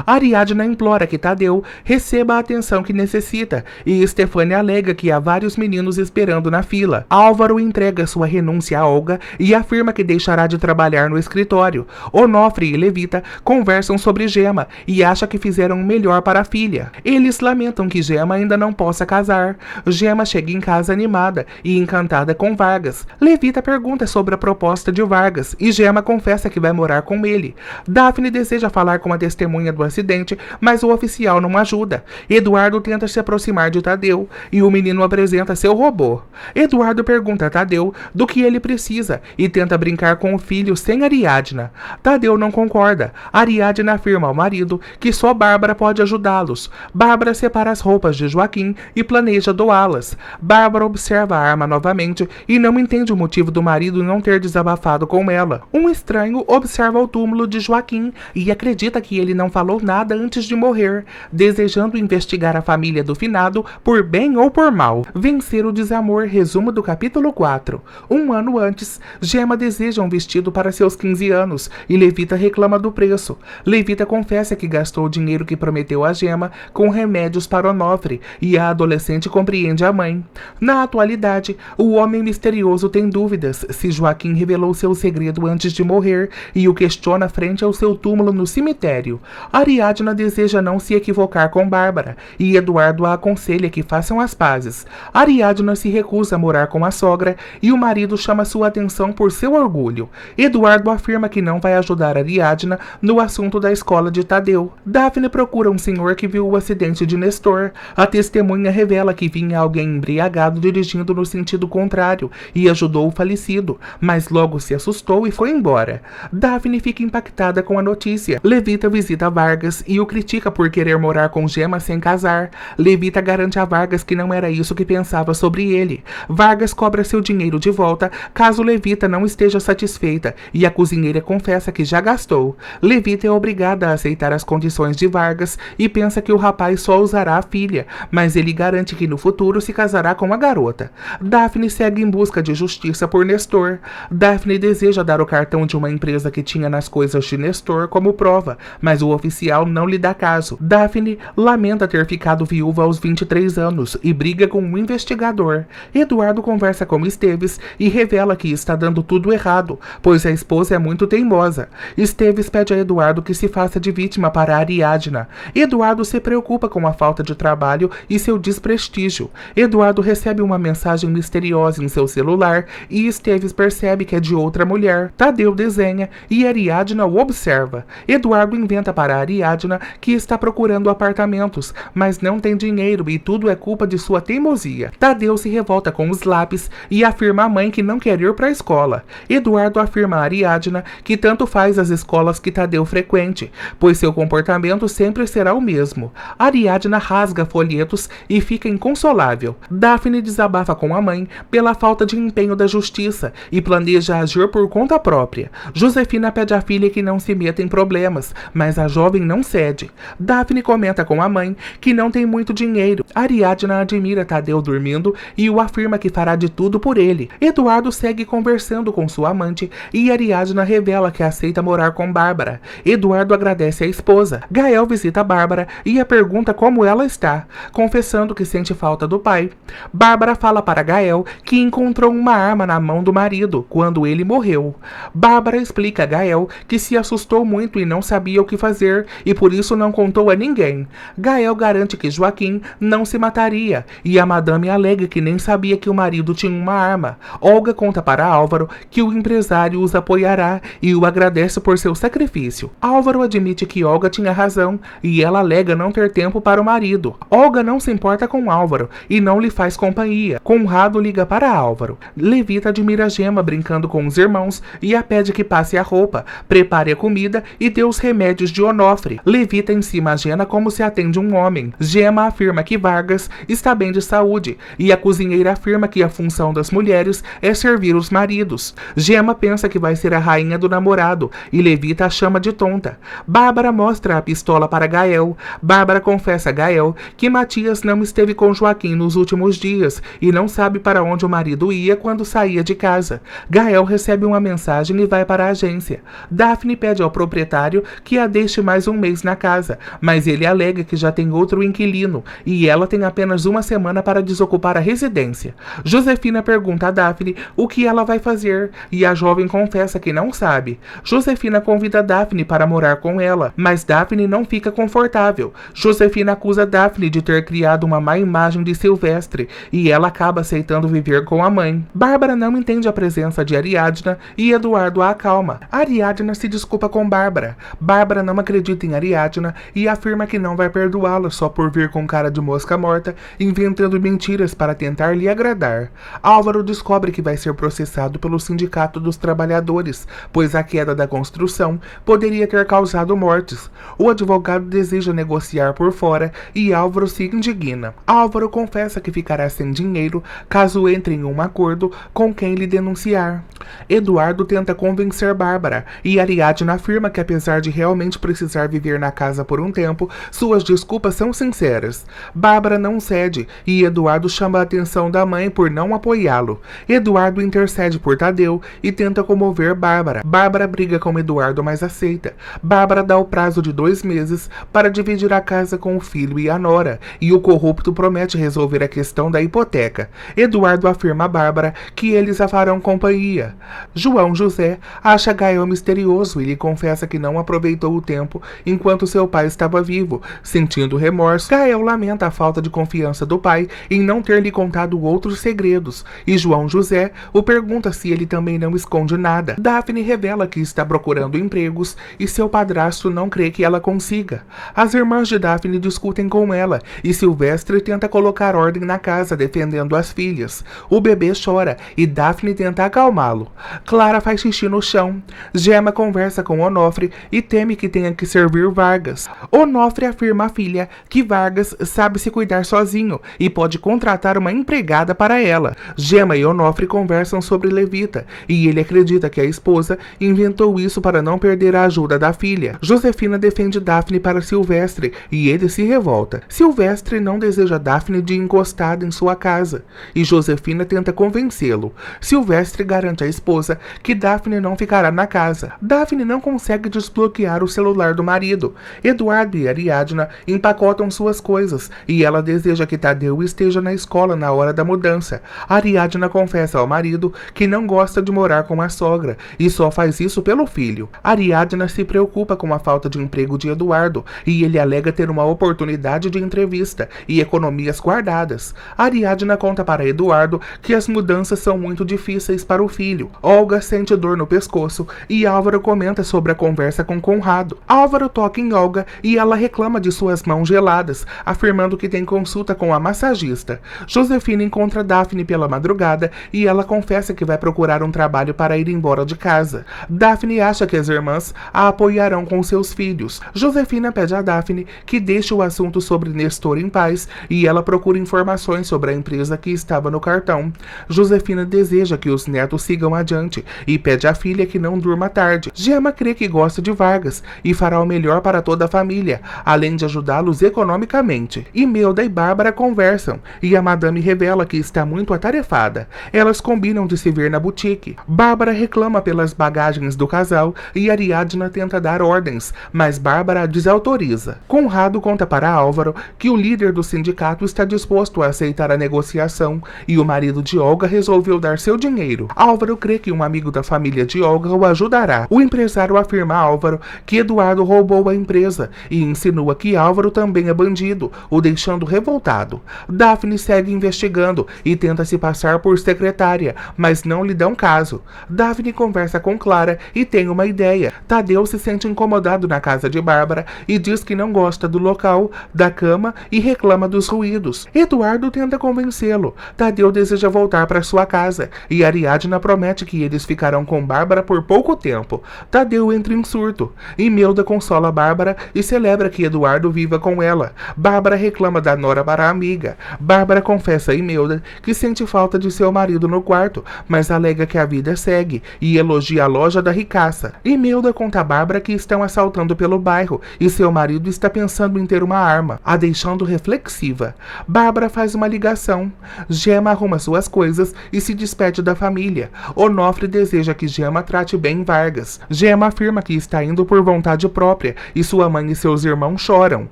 Ariadna implora que Tadeu receba a atenção que necessita e Estefânia alega que há vários meninos esperando na fila. Álvaro entrega sua renúncia a Olga e afirma que deixará de trabalhar no escritório. Onofre e Levita conversam sobre Gema e acha que fizeram o melhor para a filha. Eles lamentam que Gema ainda não possa casar. Gema chega em casa animada e encantada com Vargas. Levita pergunta sobre a proposta de Vargas e Gema confessa que vai morar com ele. Daphne deseja falar com a testemunha do acidente, mas o oficial não ajuda. Eduardo tenta se aproximar de Tadeu e o menino apresenta seu robô. Eduardo pergunta a Tadeu do que ele precisa e tenta brincar com o filho sem Ariadna. Tadeu não concorda. Ariadna afirma ao marido que só Bárbara pode ajudá-los. Bárbara separa as roupas de Joaquim e planeja doá-las. Bárbara observa a arma novamente e não entende o motivo do marido não ter desabafado com ela. Um estranho observa o túmulo de Joaquim e acredita que ele não falou nada antes de morrer, desejando investigar a família do finado por bem ou por mal. Vencer o desamor. Resumo do capítulo 4. Um ano antes, Gema deseja um vestido para seus 15 anos e Levita reclama do preço. Levita confessa que gastou o dinheiro que prometeu a Gema com remédios para Onofre e a adolescente compreende a mãe. Na atualidade, o homem misterioso tem dúvidas se Joaquim revelou seu segredo antes de morrer e o questiona frente ao seu túmulo no cemitério. Ariadna deseja não se equivocar com Bárbara e Eduardo a aconselha que façam as pazes. Ariadna se recusa a morar com a sogra e o marido chama sua atenção por seu orgulho. Eduardo afirma que não vai ajudar Ariadna no assunto da escola de Tadeu. Daphne procura um senhor que viu o acidente de Nestor. A testemunha revela que vinha alguém embriagado dirigindo no sentido contrário e ajudou o falecido, mas logo se assustou e foi embora. Daphne fica impactada com a notícia. Levita visita Vargas e o critica por querer morar com Gema sem casar. Levita garante a Vargas que não era isso que pensava sobre ele. Vargas cobra seu dinheiro de volta caso Levita não esteja satisfeita e a cozinheira confessa que já gastou. Levita é obrigada a aceitar as condições de Vargas e pensa que o rapaz só usará a filha, mas ele garante que no futuro se casará com a garota. Daphne segue em busca de justiça por Nestor. Daphne deseja dar o cartão de uma empresa que tinha nas coisas de Nestor como prova, mas o oficial não lhe dá caso. Daphne lamenta ter ficado viúva aos 23 anos e briga com um investigador. Eduardo conversa com Esteves e revela que está dando tudo errado, pois a esposa é muito teimosa. Esteves pede a Eduardo que se faça de vítima para Ariadna. Eduardo se preocupa com a falta de trabalho e seu desprestígio. Eduardo recebe uma mensagem misteriosa em seu celular e Esteves percebe que é de outra mulher. Tadeu desenha e Ariadna o observa. Eduardo inventa para Ariadna que está procurando apartamentos, mas não tem dinheiro e tudo é culpa de sua teimosia. Tadeu se revolta com os lápis e afirma à mãe que não quer ir para a escola. Eduardo afirma a Ariadna que tanto faz as escolas que Tadeu frequente, pois seu comportamento sempre será o mesmo. Ariadna rasga folhetos e fica inconsolável. Daphne desabafa com a mãe pela falta de empenho da justiça e planeja agir por conta própria. Josefina pede à filha que não se meta em problemas, mas a jovem não cede. Daphne comenta com a mãe que não tem muito dinheiro. Ariadna admira Tadeu dormindo e o afirma que fará de tudo por ele. Eduardo segue conversando com sua amante e Ariadna revela que aceita morar com Bárbara. Eduardo agradece a esposa. Gael visita Bárbara e a pergunta como ela está, confessando que sente falta do pai. Bárbara fala para Gael que encontrou uma arma na mão do marido quando ele morreu. Bárbara explica a Gael que se assustou muito e não sabia o que fazer e por isso não contou a ninguém. Gael garante que Joaquim não se mataria e a madame alega que nem sabia que o marido tinha uma arma. Olga conta para Álvaro que o empresário os apoiará e o agradece por seu sacrifício. Álvaro admite que Olga tinha razão e ela alega não ter tempo para o marido. Olga não se importa com Álvaro e não lhe faz companhia. Conrado liga para Álvaro. Levita admira Gema brincando com os irmãos e a pede que passe a roupa, prepare a comida e dê os remédios remédios de Onofre. Levita ensina a Gena como se atende um homem. Gema afirma que Vargas está bem de saúde e a cozinheira afirma que a função das mulheres é servir os maridos. Gema pensa que vai ser a rainha do namorado e Levita a chama de tonta. Bárbara mostra a pistola para Gael. Bárbara confessa a Gael que Matias não esteve com Joaquim nos últimos dias e não sabe para onde o marido ia quando saía de casa. Gael recebe uma mensagem e vai para a agência. Daphne pede ao proprietário que a deixe mais um mês na casa, mas ele alega que já tem outro inquilino e ela tem apenas uma semana para desocupar a residência. Josefina pergunta a Daphne o que ela vai fazer e a jovem confessa que não sabe. Josefina convida Daphne para morar com ela, mas Daphne não fica confortável. Josefina acusa Daphne de ter criado uma má imagem de Silvestre e ela acaba aceitando viver com a mãe. Bárbara não entende a presença de Ariadna e Eduardo a acalma. Ariadna se desculpa com Bárbara. Bárbara não acredita em Ariadna e afirma que não vai perdoá-la só por vir com cara de mosca morta, inventando mentiras para tentar lhe agradar. Álvaro descobre que vai ser processado pelo Sindicato dos Trabalhadores, pois a queda da construção poderia ter causado mortes. O advogado deseja negociar por fora e Álvaro se indigna. Álvaro confessa que ficará sem dinheiro caso entre em um acordo com quem lhe denunciar. Eduardo tenta convencer Bárbara e Ariadna afirma que apesar de realmente precisar viver na casa por um tempo, suas desculpas são sinceras. Bárbara não cede e Eduardo chama a atenção da mãe por não apoiá-lo. Eduardo intercede por Tadeu e tenta comover Bárbara. Bárbara briga com Eduardo, mas aceita. Bárbara dá o prazo de 2 meses para dividir a casa com o filho e a nora, e o corrupto promete resolver a questão da hipoteca. Eduardo afirma a Bárbara que eles a farão companhia. João José acha Gael misterioso e lhe confessa que não aproveitou o tempo enquanto seu pai estava vivo. Sentindo remorso, Gael lamenta a falta de confiança do pai em não ter lhe contado outros segredos, e João José o pergunta se ele também não esconde nada. Daphne revela que está procurando empregos e seu padrasto não crê que ela consiga. As irmãs de Daphne discutem com ela e Silvestre tenta colocar ordem na casa, defendendo as filhas. O bebê chora e Daphne tenta acalmá-lo. Clara faz xixi no chão. Gema conversa com Onofre e teme que tenha que servir Vargas. Onofre afirma à filha que Vargas sabe se cuidar sozinho e pode contratar uma empregada para ela. Gema e Onofre conversam sobre Levita e ele acredita que a esposa inventou isso para não perder a ajuda da filha. Josefina defende Daphne para Silvestre e ele se revolta. Silvestre não deseja Daphne de encostada em sua casa e Josefina tenta convencê-lo. Silvestre garante à esposa que Daphne não ficará na casa. Daphne não consegue desbloquear o celular do marido. Eduardo e Ariadna empacotam suas coisas e ela deseja que Tadeu esteja na escola na hora da mudança. Ariadna confessa ao marido que não gosta de morar com a sogra e só faz isso pelo filho. Ariadna se preocupa com a falta de emprego de Eduardo e ele alega ter uma oportunidade de entrevista e economias guardadas. Ariadna conta para Eduardo que as mudanças são muito difíceis para o filho. Olga sente dor no pescoço e Álvaro comenta sobre a conversa com Conrado. Álvaro toca em Olga e ela reclama de suas mãos geladas, afirmando que tem consulta com a massagista. Josefina encontra Daphne pela madrugada e ela confessa que vai procurar um trabalho para ir embora de casa. Daphne acha que as irmãs a apoiarão com seus filhos. Josefina pede a Daphne que deixe o assunto sobre Nestor em paz e ela procura informações sobre a empresa que estava no cartão. Josefina deseja que os netos sigam adiante e pede à filha que não durma tarde. Gema crê que gosta de Vargas e fará o melhor para toda a família, além de ajudá-los economicamente. Imelda e Bárbara conversam e a madame revela que está muito atarefada. Elas combinam de se ver na boutique. Bárbara reclama pelas bagagens do casal e Ariadna tenta dar ordens, mas Bárbara desautoriza. Conrado conta para Álvaro que o líder do sindicato está disposto a aceitar a negociação e o marido de Olga resolveu dar seu dinheiro. Álvaro crê que um amigo da família de Olga o ajudará. O empresário afirma a Álvaro que Eduardo roubou a empresa e insinua que Álvaro também é bandido, o deixando revoltado. Daphne segue investigando e tenta se passar por secretária, mas não lhe dão caso. Daphne conversa com Clara e tem uma ideia. Tadeu se sente incomodado na casa de Bárbara e diz que não gosta do local, da cama e reclama dos ruídos. Eduardo tenta convencê-lo. Tadeu deseja voltar para sua casa e Ariadna promete que eles ficarão com Bárbara por pouco tempo. Tadeu entra em surto. Imelda consola Bárbara e celebra que Eduardo viva com ela. Bárbara reclama da nora para a amiga. Bárbara confessa a Imelda que sente falta de seu marido no quarto, mas alega que a vida segue e elogia a loja da ricaça. Imelda conta a Bárbara que estão assaltando pelo bairro e seu marido está pensando em ter uma arma, a deixando reflexiva. Bárbara faz uma ligação. Gema arruma suas coisas e se despede da família. Onofre deseja que Gema trate bem Vargas. Gema afirma que está indo por vontade própria e sua mãe e seus irmãos choram.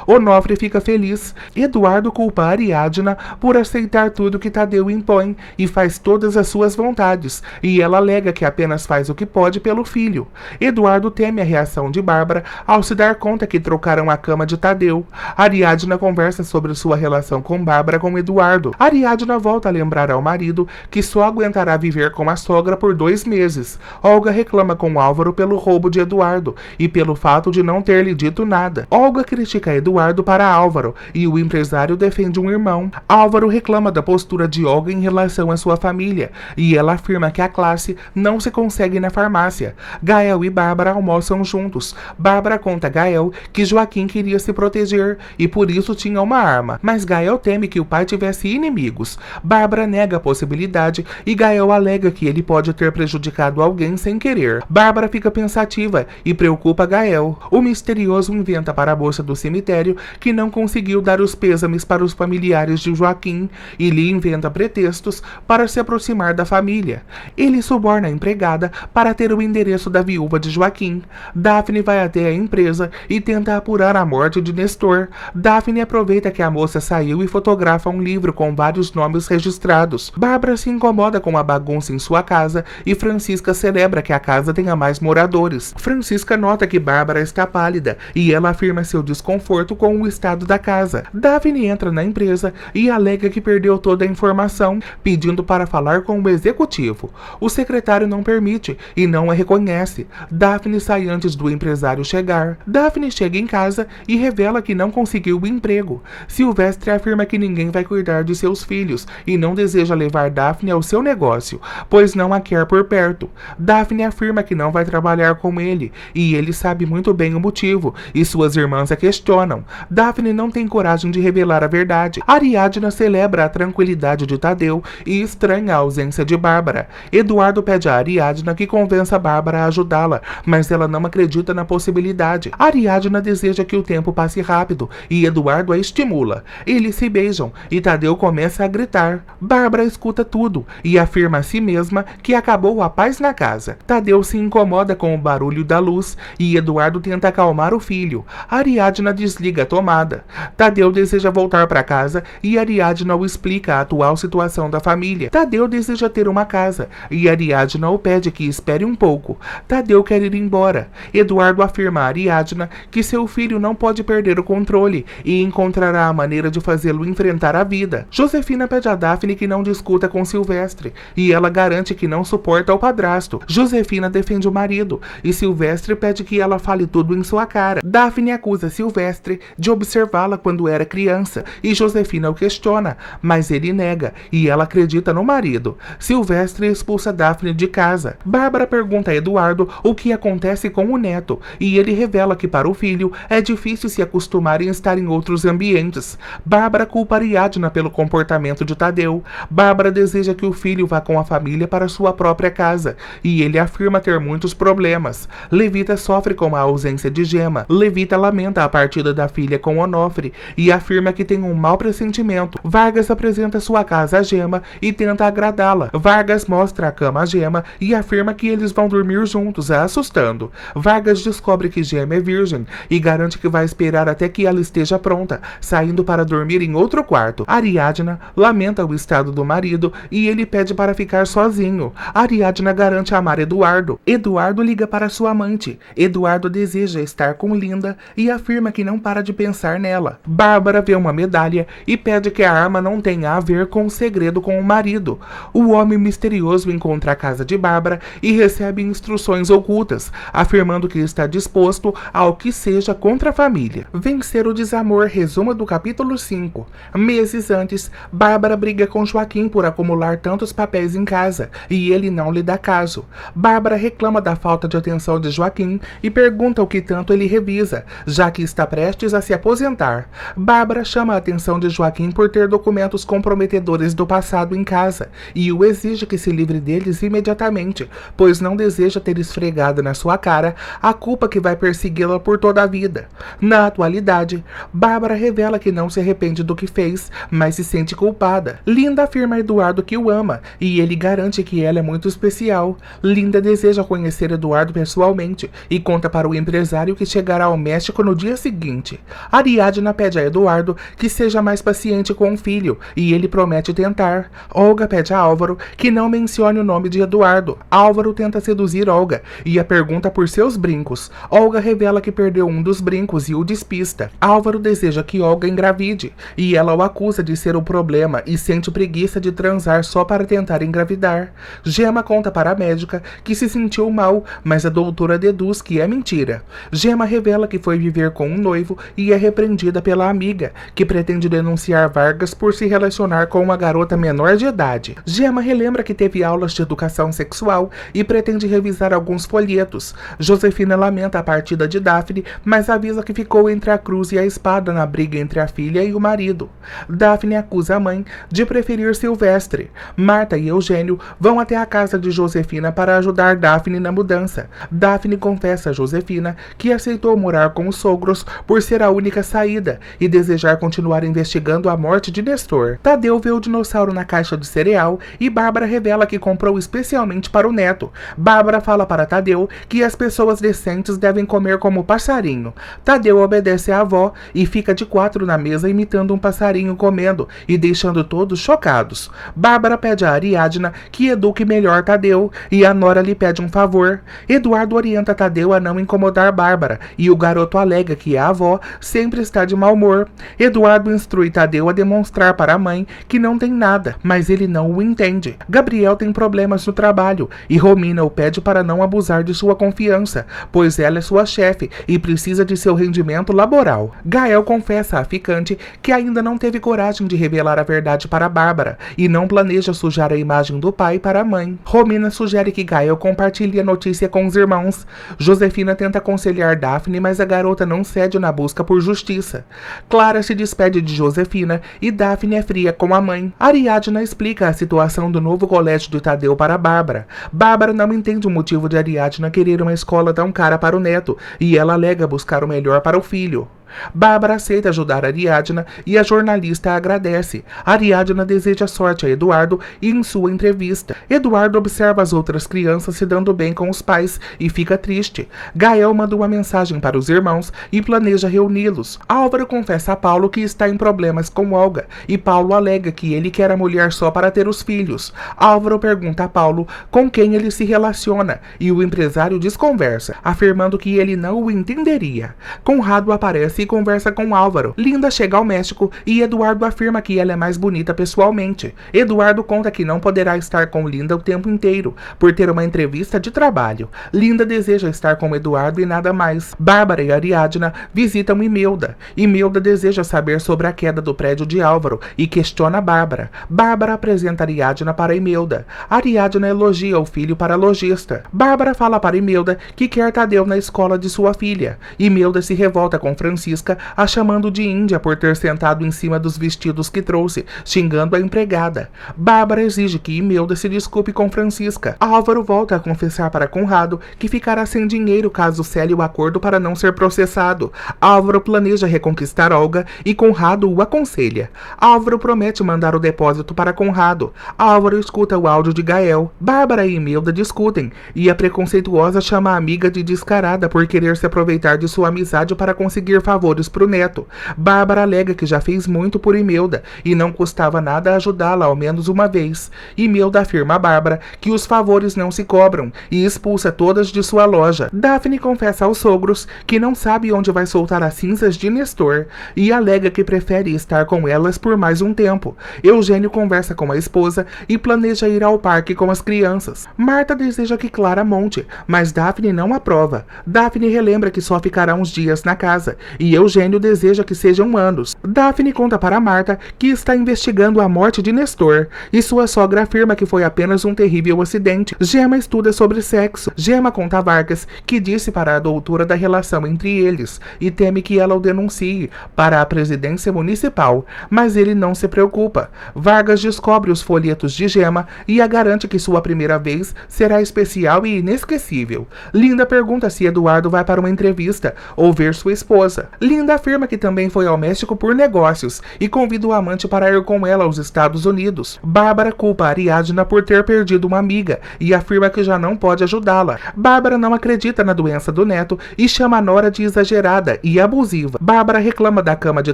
Onofre fica feliz. Eduardo culpa Ariadna por aceitar tudo que Tadeu impõe e faz todas as suas vontades, e ela alega que apenas faz o que pode pelo filho. Eduardo teme a reação de Bárbara ao se dar conta que trocaram a cama de Tadeu. Ariadna conversa sobre sua relação com Bárbara com Eduardo. Ariadna volta a lembrar ao marido que só aguentará viver com a sogra por 2 meses. Olga reclama com Álvaro pelo roubo de Eduardo e pelo fato de não ter lhe dito nada. Olga critica Eduardo para Álvaro e o empresário defende um irmão. Álvaro reclama da postura de Olga em relação à sua família e ela afirma que a classe não se consegue na farmácia. Gael e Bárbara almoçam juntos. Bárbara conta a Gael que Joaquim queria se proteger e por isso tinha uma arma, mas Gael teme que o pai tivesse inimigos. Bárbara nega a possibilidade e Gael alega que ele pode ter prejudicado alguém sem querer. Bárbara fica pensativa e preocupa Gael. O misterioso inventa para a moça do cemitério que não conseguiu dar os pêsames para os familiares de Joaquim e lhe inventa pretextos para se aproximar da família. Ele suborna a empregada para ter o endereço da viúva de Joaquim. Daphne vai até a empresa e tenta apurar a morte de Nestor. Daphne aproveita que a moça saiu e fotografa um livro com vários nomes registrados. Bárbara se incomoda com a bagunça em sua casa e Francisca celebra que a casa tenha mais moradores. Francisca nota que Bárbara está pálida e ela afirma seu desconforto com o estado da casa. Daphne entra na empresa e alega que perdeu toda a informação, pedindo para falar com o executivo. O secretário não permite e não a reconhece. Daphne sai antes do empresário chegar. Daphne chega em casa e revela que não conseguiu o emprego. Silvestre afirma que ninguém vai cuidar de seus filhos e não deseja levar Daphne ao seu negócio, pois não a quer por perto. Daphne afirma que não vai trabalhar com ele e ele sabe muito bem o motivo e suas irmãs a questionam. Daphne não tem coragem de revelar a verdade. Ariadna celebra a tranquilidade de Tadeu e estranha a ausência de Bárbara. Eduardo pede a Ariadna que convença Bárbara a ajudá-la, mas ela não acredita na possibilidade. Ariadna deseja que o tempo passe rápido e Eduardo a estimula. Eles se beijam e Tadeu começa a gritar. Bárbara escuta tudo e afirma a si mesma que acabou a paz na casa. Tadeu se incomoda com o barulho da luz e Eduardo tenta acalmar o filho. Ariadna desliga a tomada. Tadeu deseja voltar para casa e Ariadna o explica a atual situação da família. Tadeu deseja ter uma casa e Ariadna o pede que espere um pouco. Tadeu quer ir embora. Eduardo afirma a Ariadna que seu filho não pode perder o controle e encontrará a maneira de fazê-lo enfrentar a vida. Josefina pede a Daphne que não discuta com Silvestre e ela garante que não suporta o padrasto. Josefina defende o marido e Silvestre pede que ela fale tudo em sua cara. Daphne acusa Silvestre de observá-la quando era criança e Josefina o questiona, mas ele nega e ela acredita no marido. Silvestre expulsa Daphne de casa. Bárbara pergunta a Eduardo o que acontece com o neto e ele revela que para o filho é difícil se acostumar em estar em outros ambientes. Bárbara culpa Ariadna pelo comportamento de Tadeu. Bárbara deseja que o filho vá com a família para sua própria casa e ele afirma ter muitos problemas. Levita sofre com a ausência de Gema. Levita lamenta a partida da filha com Onofre e afirma que tem um mau pressentimento. Vargas apresenta sua casa a Gema e tenta agradá-la. Vargas mostra a cama a Gema e afirma que eles vão dormir juntos, a assustando. Vargas descobre que Gema é virgem e garante que vai esperar até que ela esteja pronta, saindo para dormir em outro quarto. Ariadna lamenta o estado do marido e ele pede para ficar sozinho. Ariadna garante amar Eduardo. Eduardo liga para sua amante. Eduardo deseja estar com Linda e afirma que não para de pensar nela. Bárbara vê uma medalha e pede que a arma não tenha a ver com o segredo com o marido. O homem misterioso encontra a casa de Bárbara e recebe instruções ocultas, afirmando que está disposto ao que seja contra a família. Vencer o desamor, resumo do capítulo 5. Meses antes, Bárbara briga com Joaquim por acumular tantos papéis em casa e ele não lhe dá caso. Bárbara reclama da falta de atenção de Joaquim e pergunta o que tanto ele revisa, já que está prestes a se aposentar. Bárbara chama a atenção de Joaquim por ter documentos comprometedores do passado em casa e o exige que se livre deles imediatamente, pois não deseja ter esfregado na sua cara a culpa que vai persegui-la por toda a vida. Na atualidade, Bárbara revela que não se arrepende do que fez, mas se sente culpada. Linda afirma a Eduardo que o ama e ele garante que ela é muito especial. Linda deseja conhecer Eduardo pessoalmente e conta para o empresário que chegará ao México no dia seguinte. Ariadna pede a Eduardo que seja mais paciente com o filho e ele promete tentar. Olga pede a Álvaro que não mencione o nome de Eduardo. Álvaro tenta seduzir Olga e a pergunta por seus brincos. Olga revela que perdeu um dos brincos e o despista. Álvaro deseja que Olga engravide e ela o acusa de ser o problema e sente preguiça de transar só para tentar engravidar. Gema conta para a médica que se sentiu mal, mas a doutora deduz que é mentira. Gema revela que foi viver com um noivo e é repreendida pela amiga, que pretende denunciar Vargas por se relacionar com uma garota menor de idade. Gema relembra que teve aulas de educação sexual e pretende revisar alguns folhetos. Josefina lamenta a partida de Daphne, mas avisa que ficou entre a cruz e a espada na briga entre a filha e o marido. Daphne acusa a mãe de preferir Silvestre. Marta e Eugênio vão até a casa de Josefina para ajudar Daphne na mudança. Daphne confessa a Josefina que aceitou morar com os sogros por ser a única saída e desejar continuar investigando a morte de Nestor. Tadeu vê o dinossauro na caixa de cereal e Bárbara revela que comprou especialmente para o neto. Bárbara fala para Tadeu que as pessoas decentes devem comer como passarinho. Tadeu obedece à avó e fica de quatro na mesa imitando um passarinho comendo e deixando todos chocados. Bárbara pede a Ariadna que eduque melhor Tadeu e a Nora lhe pede um favor. Eduardo orienta Tadeu a não incomodar Bárbara e o garoto alega que a avó sempre está de mau humor. Eduardo instrui Tadeu a demonstrar para a mãe que não tem nada, mas ele não o entende. Gabriel tem problemas no trabalho e Romina o pede para não abusar de sua confiança, pois ela é sua chefe e precisa de seu rendimento laboral. Gael confessa à ficante que ainda não teve coragem de revelar a verdade para Bárbara e não planeja sujar a imagem do pai para a mãe. Romina sugere que Gael compartilhe a notícia com os irmãos. Josefina tenta aconselhar Daphne, mas a garota não cede na busca por justiça. Clara se despede de Josefina e Daphne é fria com a mãe. Ariadna explica a situação do novo colégio de Tadeu para Bárbara. Bárbara não entende o motivo de Ariadna querer uma escola tão cara para o neto e ela alega buscar o melhor para o filho. Bárbara aceita ajudar Ariadna e a jornalista agradece. Ariadna deseja sorte a Eduardo e em sua entrevista. Eduardo observa as outras crianças se dando bem com os pais e fica triste. Gael manda uma mensagem para os irmãos e planeja reuni-los. Álvaro confessa a Paulo que está em problemas com Olga e Paulo alega que ele quer a mulher só para ter os filhos. Álvaro pergunta a Paulo com quem ele se relaciona e o empresário desconversa, afirmando que ele não o entenderia. Conrado aparece e conversa com Álvaro. Linda chega ao México e Eduardo afirma que ela é mais bonita pessoalmente. Eduardo conta que não poderá estar com Linda o tempo inteiro, por ter uma entrevista de trabalho. Linda deseja estar com Eduardo e nada mais. Bárbara e Ariadna visitam Imelda. Imelda deseja saber sobre a queda do prédio de Álvaro e questiona Bárbara. Bárbara apresenta Ariadna para Imelda. Ariadna elogia o filho para a lojista. Bárbara fala para Imelda que quer Tadeu na escola de sua filha. Imelda se revolta com Francisca, a chamando de índia por ter sentado em cima dos vestidos que trouxe, xingando a empregada. Bárbara exige que Imelda se desculpe com Francisca. Álvaro volta a confessar para Conrado que ficará sem dinheiro caso cele o acordo para não ser processado. Álvaro planeja reconquistar Olga e Conrado o aconselha. Álvaro promete mandar o depósito para Conrado. Álvaro escuta o áudio de Gael. Bárbara e Imelda discutem e a preconceituosa chama a amiga de descarada por querer se aproveitar de sua amizade para conseguir favores pro neto. Bárbara alega que já fez muito por Imelda e não custava nada ajudá-la ao menos uma vez. Imelda afirma a Bárbara que os favores não se cobram e expulsa todas de sua loja. Daphne confessa aos sogros que não sabe onde vai soltar as cinzas de Nestor e alega que prefere estar com elas por mais um tempo. Eugênio conversa com a esposa e planeja ir ao parque com as crianças. Marta deseja que Clara monte, mas Daphne não aprova. Daphne relembra que só ficará uns dias na casa e Eugênio deseja que sejam anos. Daphne conta para Marta que está investigando a morte de Nestor, e sua sogra afirma que foi apenas um terrível acidente. Gemma estuda sobre sexo. Gemma conta a Vargas que disse para a doutora da relação entre eles, e teme que ela o denuncie para a presidência municipal, mas ele não se preocupa. Vargas descobre os folhetos de Gemma e a garante que sua primeira vez será especial e inesquecível. Linda pergunta se Eduardo vai para uma entrevista ou ver sua esposa. Linda afirma que também foi ao México por negócios e convida o amante para ir com ela aos Estados Unidos. Bárbara culpa Ariadna por ter perdido uma amiga e afirma que já não pode ajudá-la. Bárbara não acredita na doença do neto e chama a nora de exagerada e abusiva. Bárbara reclama da cama de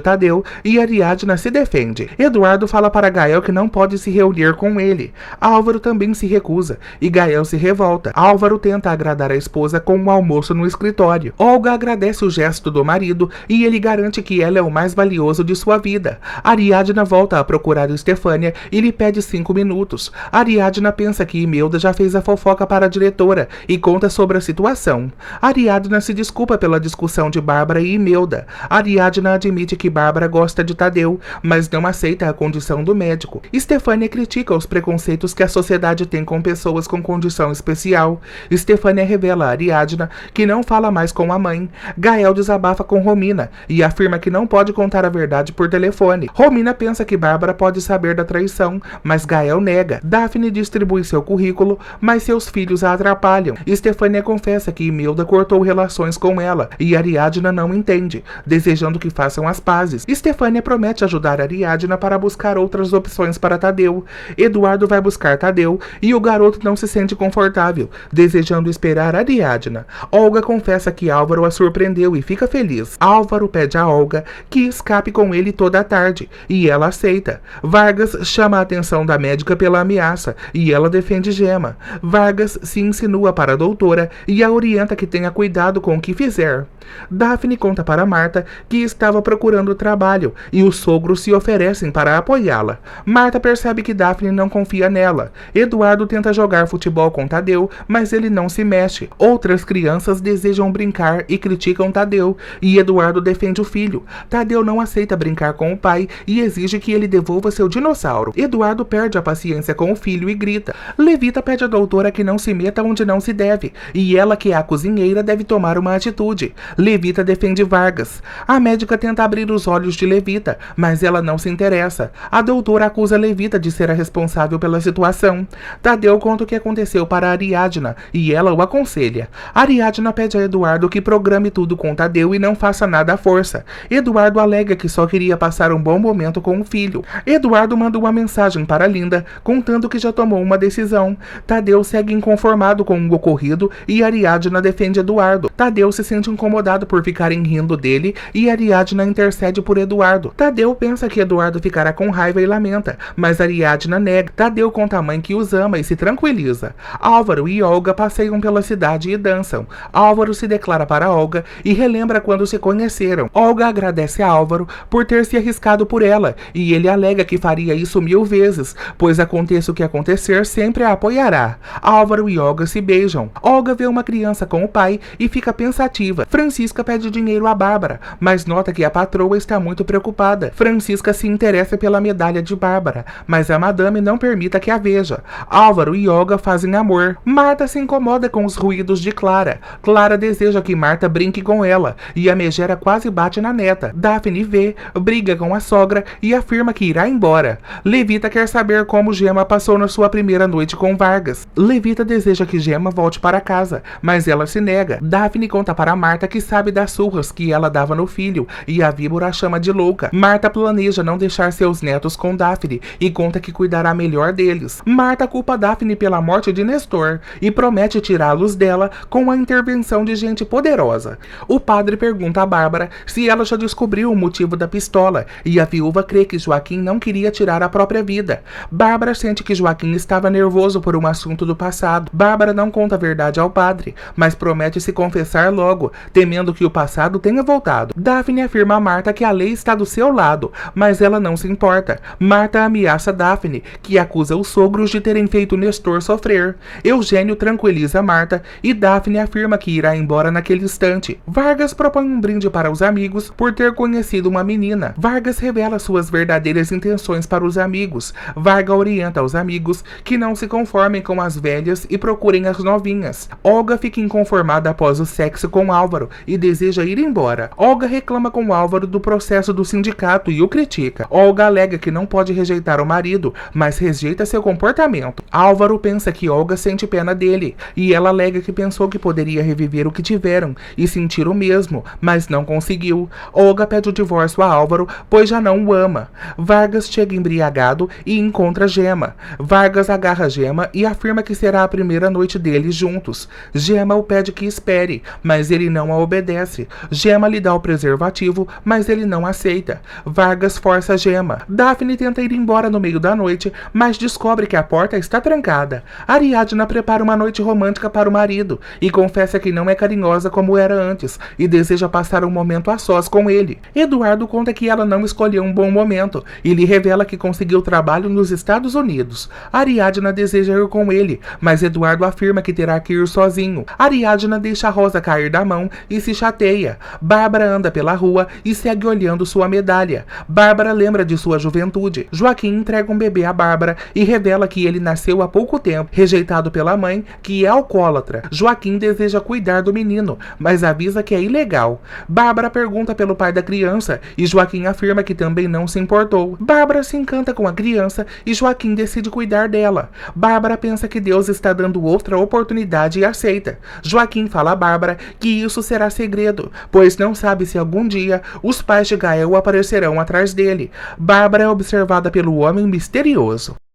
Tadeu e Ariadna se defende. Eduardo fala para Gael que não pode se reunir com ele. Álvaro também se recusa e Gael se revolta. Álvaro tenta agradar a esposa com um almoço no escritório. Olga agradece o gesto do marido e ele garante que ela é o mais valioso de sua vida. Ariadna volta a procurar Estefânia e lhe pede 5 minutos. Ariadna pensa que Imelda já fez a fofoca para a diretora e conta sobre a situação. Ariadna se desculpa pela discussão de Bárbara e Imelda. Ariadna admite que Bárbara gosta de Tadeu, mas não aceita a condição do médico. Estefânia critica os preconceitos que a sociedade tem com pessoas com condição especial. Estefânia revela a Ariadna que não fala mais com a mãe. Gael desabafa com Romina e afirma que não pode contar a verdade por telefone. Romina pensa que Bárbara pode saber da traição, mas Gael nega. Daphne distribui seu currículo, mas seus filhos a atrapalham. Estefânia confessa que Imelda cortou relações com ela e Ariadna não entende, desejando que façam as pazes. Estefânia promete ajudar Ariadna para buscar outras opções para Tadeu. Eduardo vai buscar Tadeu e o garoto não se sente confortável, desejando esperar Ariadna. Olga confessa que Álvaro a surpreendeu e fica feliz. Álvaro pede a Olga que escape com ele toda a tarde e ela aceita. Vargas chama a atenção da médica pela ameaça e ela defende Gemma. Vargas se insinua para a doutora e a orienta que tenha cuidado com o que fizer. Daphne conta para Marta que estava procurando trabalho e os sogros se oferecem para apoiá-la. Marta percebe que Daphne não confia nela. Eduardo tenta jogar futebol com Tadeu, mas ele não se mexe. Outras crianças desejam brincar e criticam Tadeu, e Eduardo defende o filho. Tadeu não aceita brincar com o pai e exige que ele devolva seu dinossauro. Eduardo perde a paciência com o filho e grita. Levita pede à doutora que não se meta onde não se deve, e ela, que é a cozinheira, deve tomar uma atitude. Levita defende Vargas. A médica tenta abrir os olhos de Levita, mas ela não se interessa. A doutora acusa Levita de ser a responsável pela situação. Tadeu conta o que aconteceu para Ariadna e ela o aconselha. Ariadna pede a Eduardo que programe tudo com Tadeu e não faça nada à força. Eduardo alega que só queria passar um bom momento com o filho. Eduardo manda uma mensagem para Linda, contando que já tomou uma decisão. Tadeu segue inconformado com o ocorrido e Ariadna defende Eduardo. Tadeu se sente incomodado por ficarem rindo dele e Ariadna intercede por Eduardo. Tadeu pensa que Eduardo ficará com raiva e lamenta, mas Ariadna nega. Tadeu conta à mãe que os ama e se tranquiliza. Álvaro e Olga passeiam pela cidade e dançam. Álvaro se declara para Olga e relembra quando se conheceram. Olga agradece a Álvaro por ter se arriscado por ela e ele alega que faria isso 1000 vezes, pois aconteça o que acontecer, sempre a apoiará. Álvaro e Olga se beijam. Olga vê uma criança com o pai e fica pensativa. Francisca pede dinheiro a Bárbara, mas nota que a patroa está muito preocupada. Francisca se interessa pela medalha de Bárbara, mas a madame não permita que a veja. Álvaro e Olga fazem amor. Marta se incomoda com os ruídos de Clara. Clara deseja que Marta brinque com ela, e a megera quase bate na neta. Daphne vê, briga com a sogra e afirma que irá embora. Levita quer saber como Gemma passou na sua primeira noite com Vargas. Levita deseja que Gemma volte para casa, mas ela se nega. Daphne conta para Marta que sabe das surras que ela dava no filho, e a víbora a chama de louca. Marta planeja não deixar seus netos com Daphne e conta que cuidará melhor deles. Marta culpa Daphne pela morte de Nestor e promete tirá-los dela com a intervenção de gente poderosa. O padre pergunta a Bárbara se ela já descobriu o motivo da pistola, e a viúva crê que Joaquim não queria tirar a própria vida. Bárbara sente que Joaquim estava nervoso por um assunto do passado. Bárbara não conta a verdade ao padre, mas promete se confessar logo, temendo que o passado tenha voltado. Daphne afirma a Marta que a lei está do seu lado, mas ela não se importa. Marta ameaça Daphne, que acusa os sogros de terem feito Nestor sofrer. Eugênio tranquiliza Marta e Daphne afirma que irá embora naquele instante. Vargas propõe um brinde mente para os amigos por ter conhecido uma menina. Vargas revela suas verdadeiras intenções para os amigos. Vargas orienta os amigos que não se conformem com as velhas e procurem as novinhas. Olga fica inconformada após o sexo com Álvaro e deseja ir embora. Olga reclama com Álvaro do processo do sindicato e o critica. Olga alega que não pode rejeitar o marido, mas rejeita seu comportamento. Álvaro pensa que Olga sente pena dele e ela alega que pensou que poderia reviver o que tiveram e sentir o mesmo, mas não conseguiu. Olga pede o divórcio a Álvaro, pois já não o ama. Vargas chega embriagado e encontra Gema. Vargas agarra Gema e afirma que será a primeira noite deles juntos. Gema o pede que espere, mas ele não a obedece. Gema lhe dá o preservativo, mas ele não aceita. Vargas força Gema. Daphne tenta ir embora no meio da noite, mas descobre que a porta está trancada. Ariadna prepara uma noite romântica para o marido e confessa que não é carinhosa como era antes e deseja passar um momento a sós com ele. Eduardo conta que ela não escolheu um bom momento e lhe revela que conseguiu trabalho nos Estados Unidos. Ariadna deseja ir com ele, mas Eduardo afirma que terá que ir sozinho. Ariadna deixa a Rosa cair da mão e se chateia. Bárbara anda pela rua e segue olhando sua medalha. Bárbara lembra de sua juventude. Joaquim entrega um bebê a Bárbara e revela que ele nasceu há pouco tempo, rejeitado pela mãe, que é alcoólatra. Joaquim deseja cuidar do menino, mas avisa que é ilegal. Bárbara pergunta pelo pai da criança e Joaquim afirma que também não se importou. Bárbara se encanta com a criança e Joaquim decide cuidar dela. Bárbara pensa que Deus está dando outra oportunidade e aceita. Joaquim fala a Bárbara que isso será segredo, pois não sabe se algum dia os pais de Gael aparecerão atrás dele. Bárbara é observada pelo homem misterioso.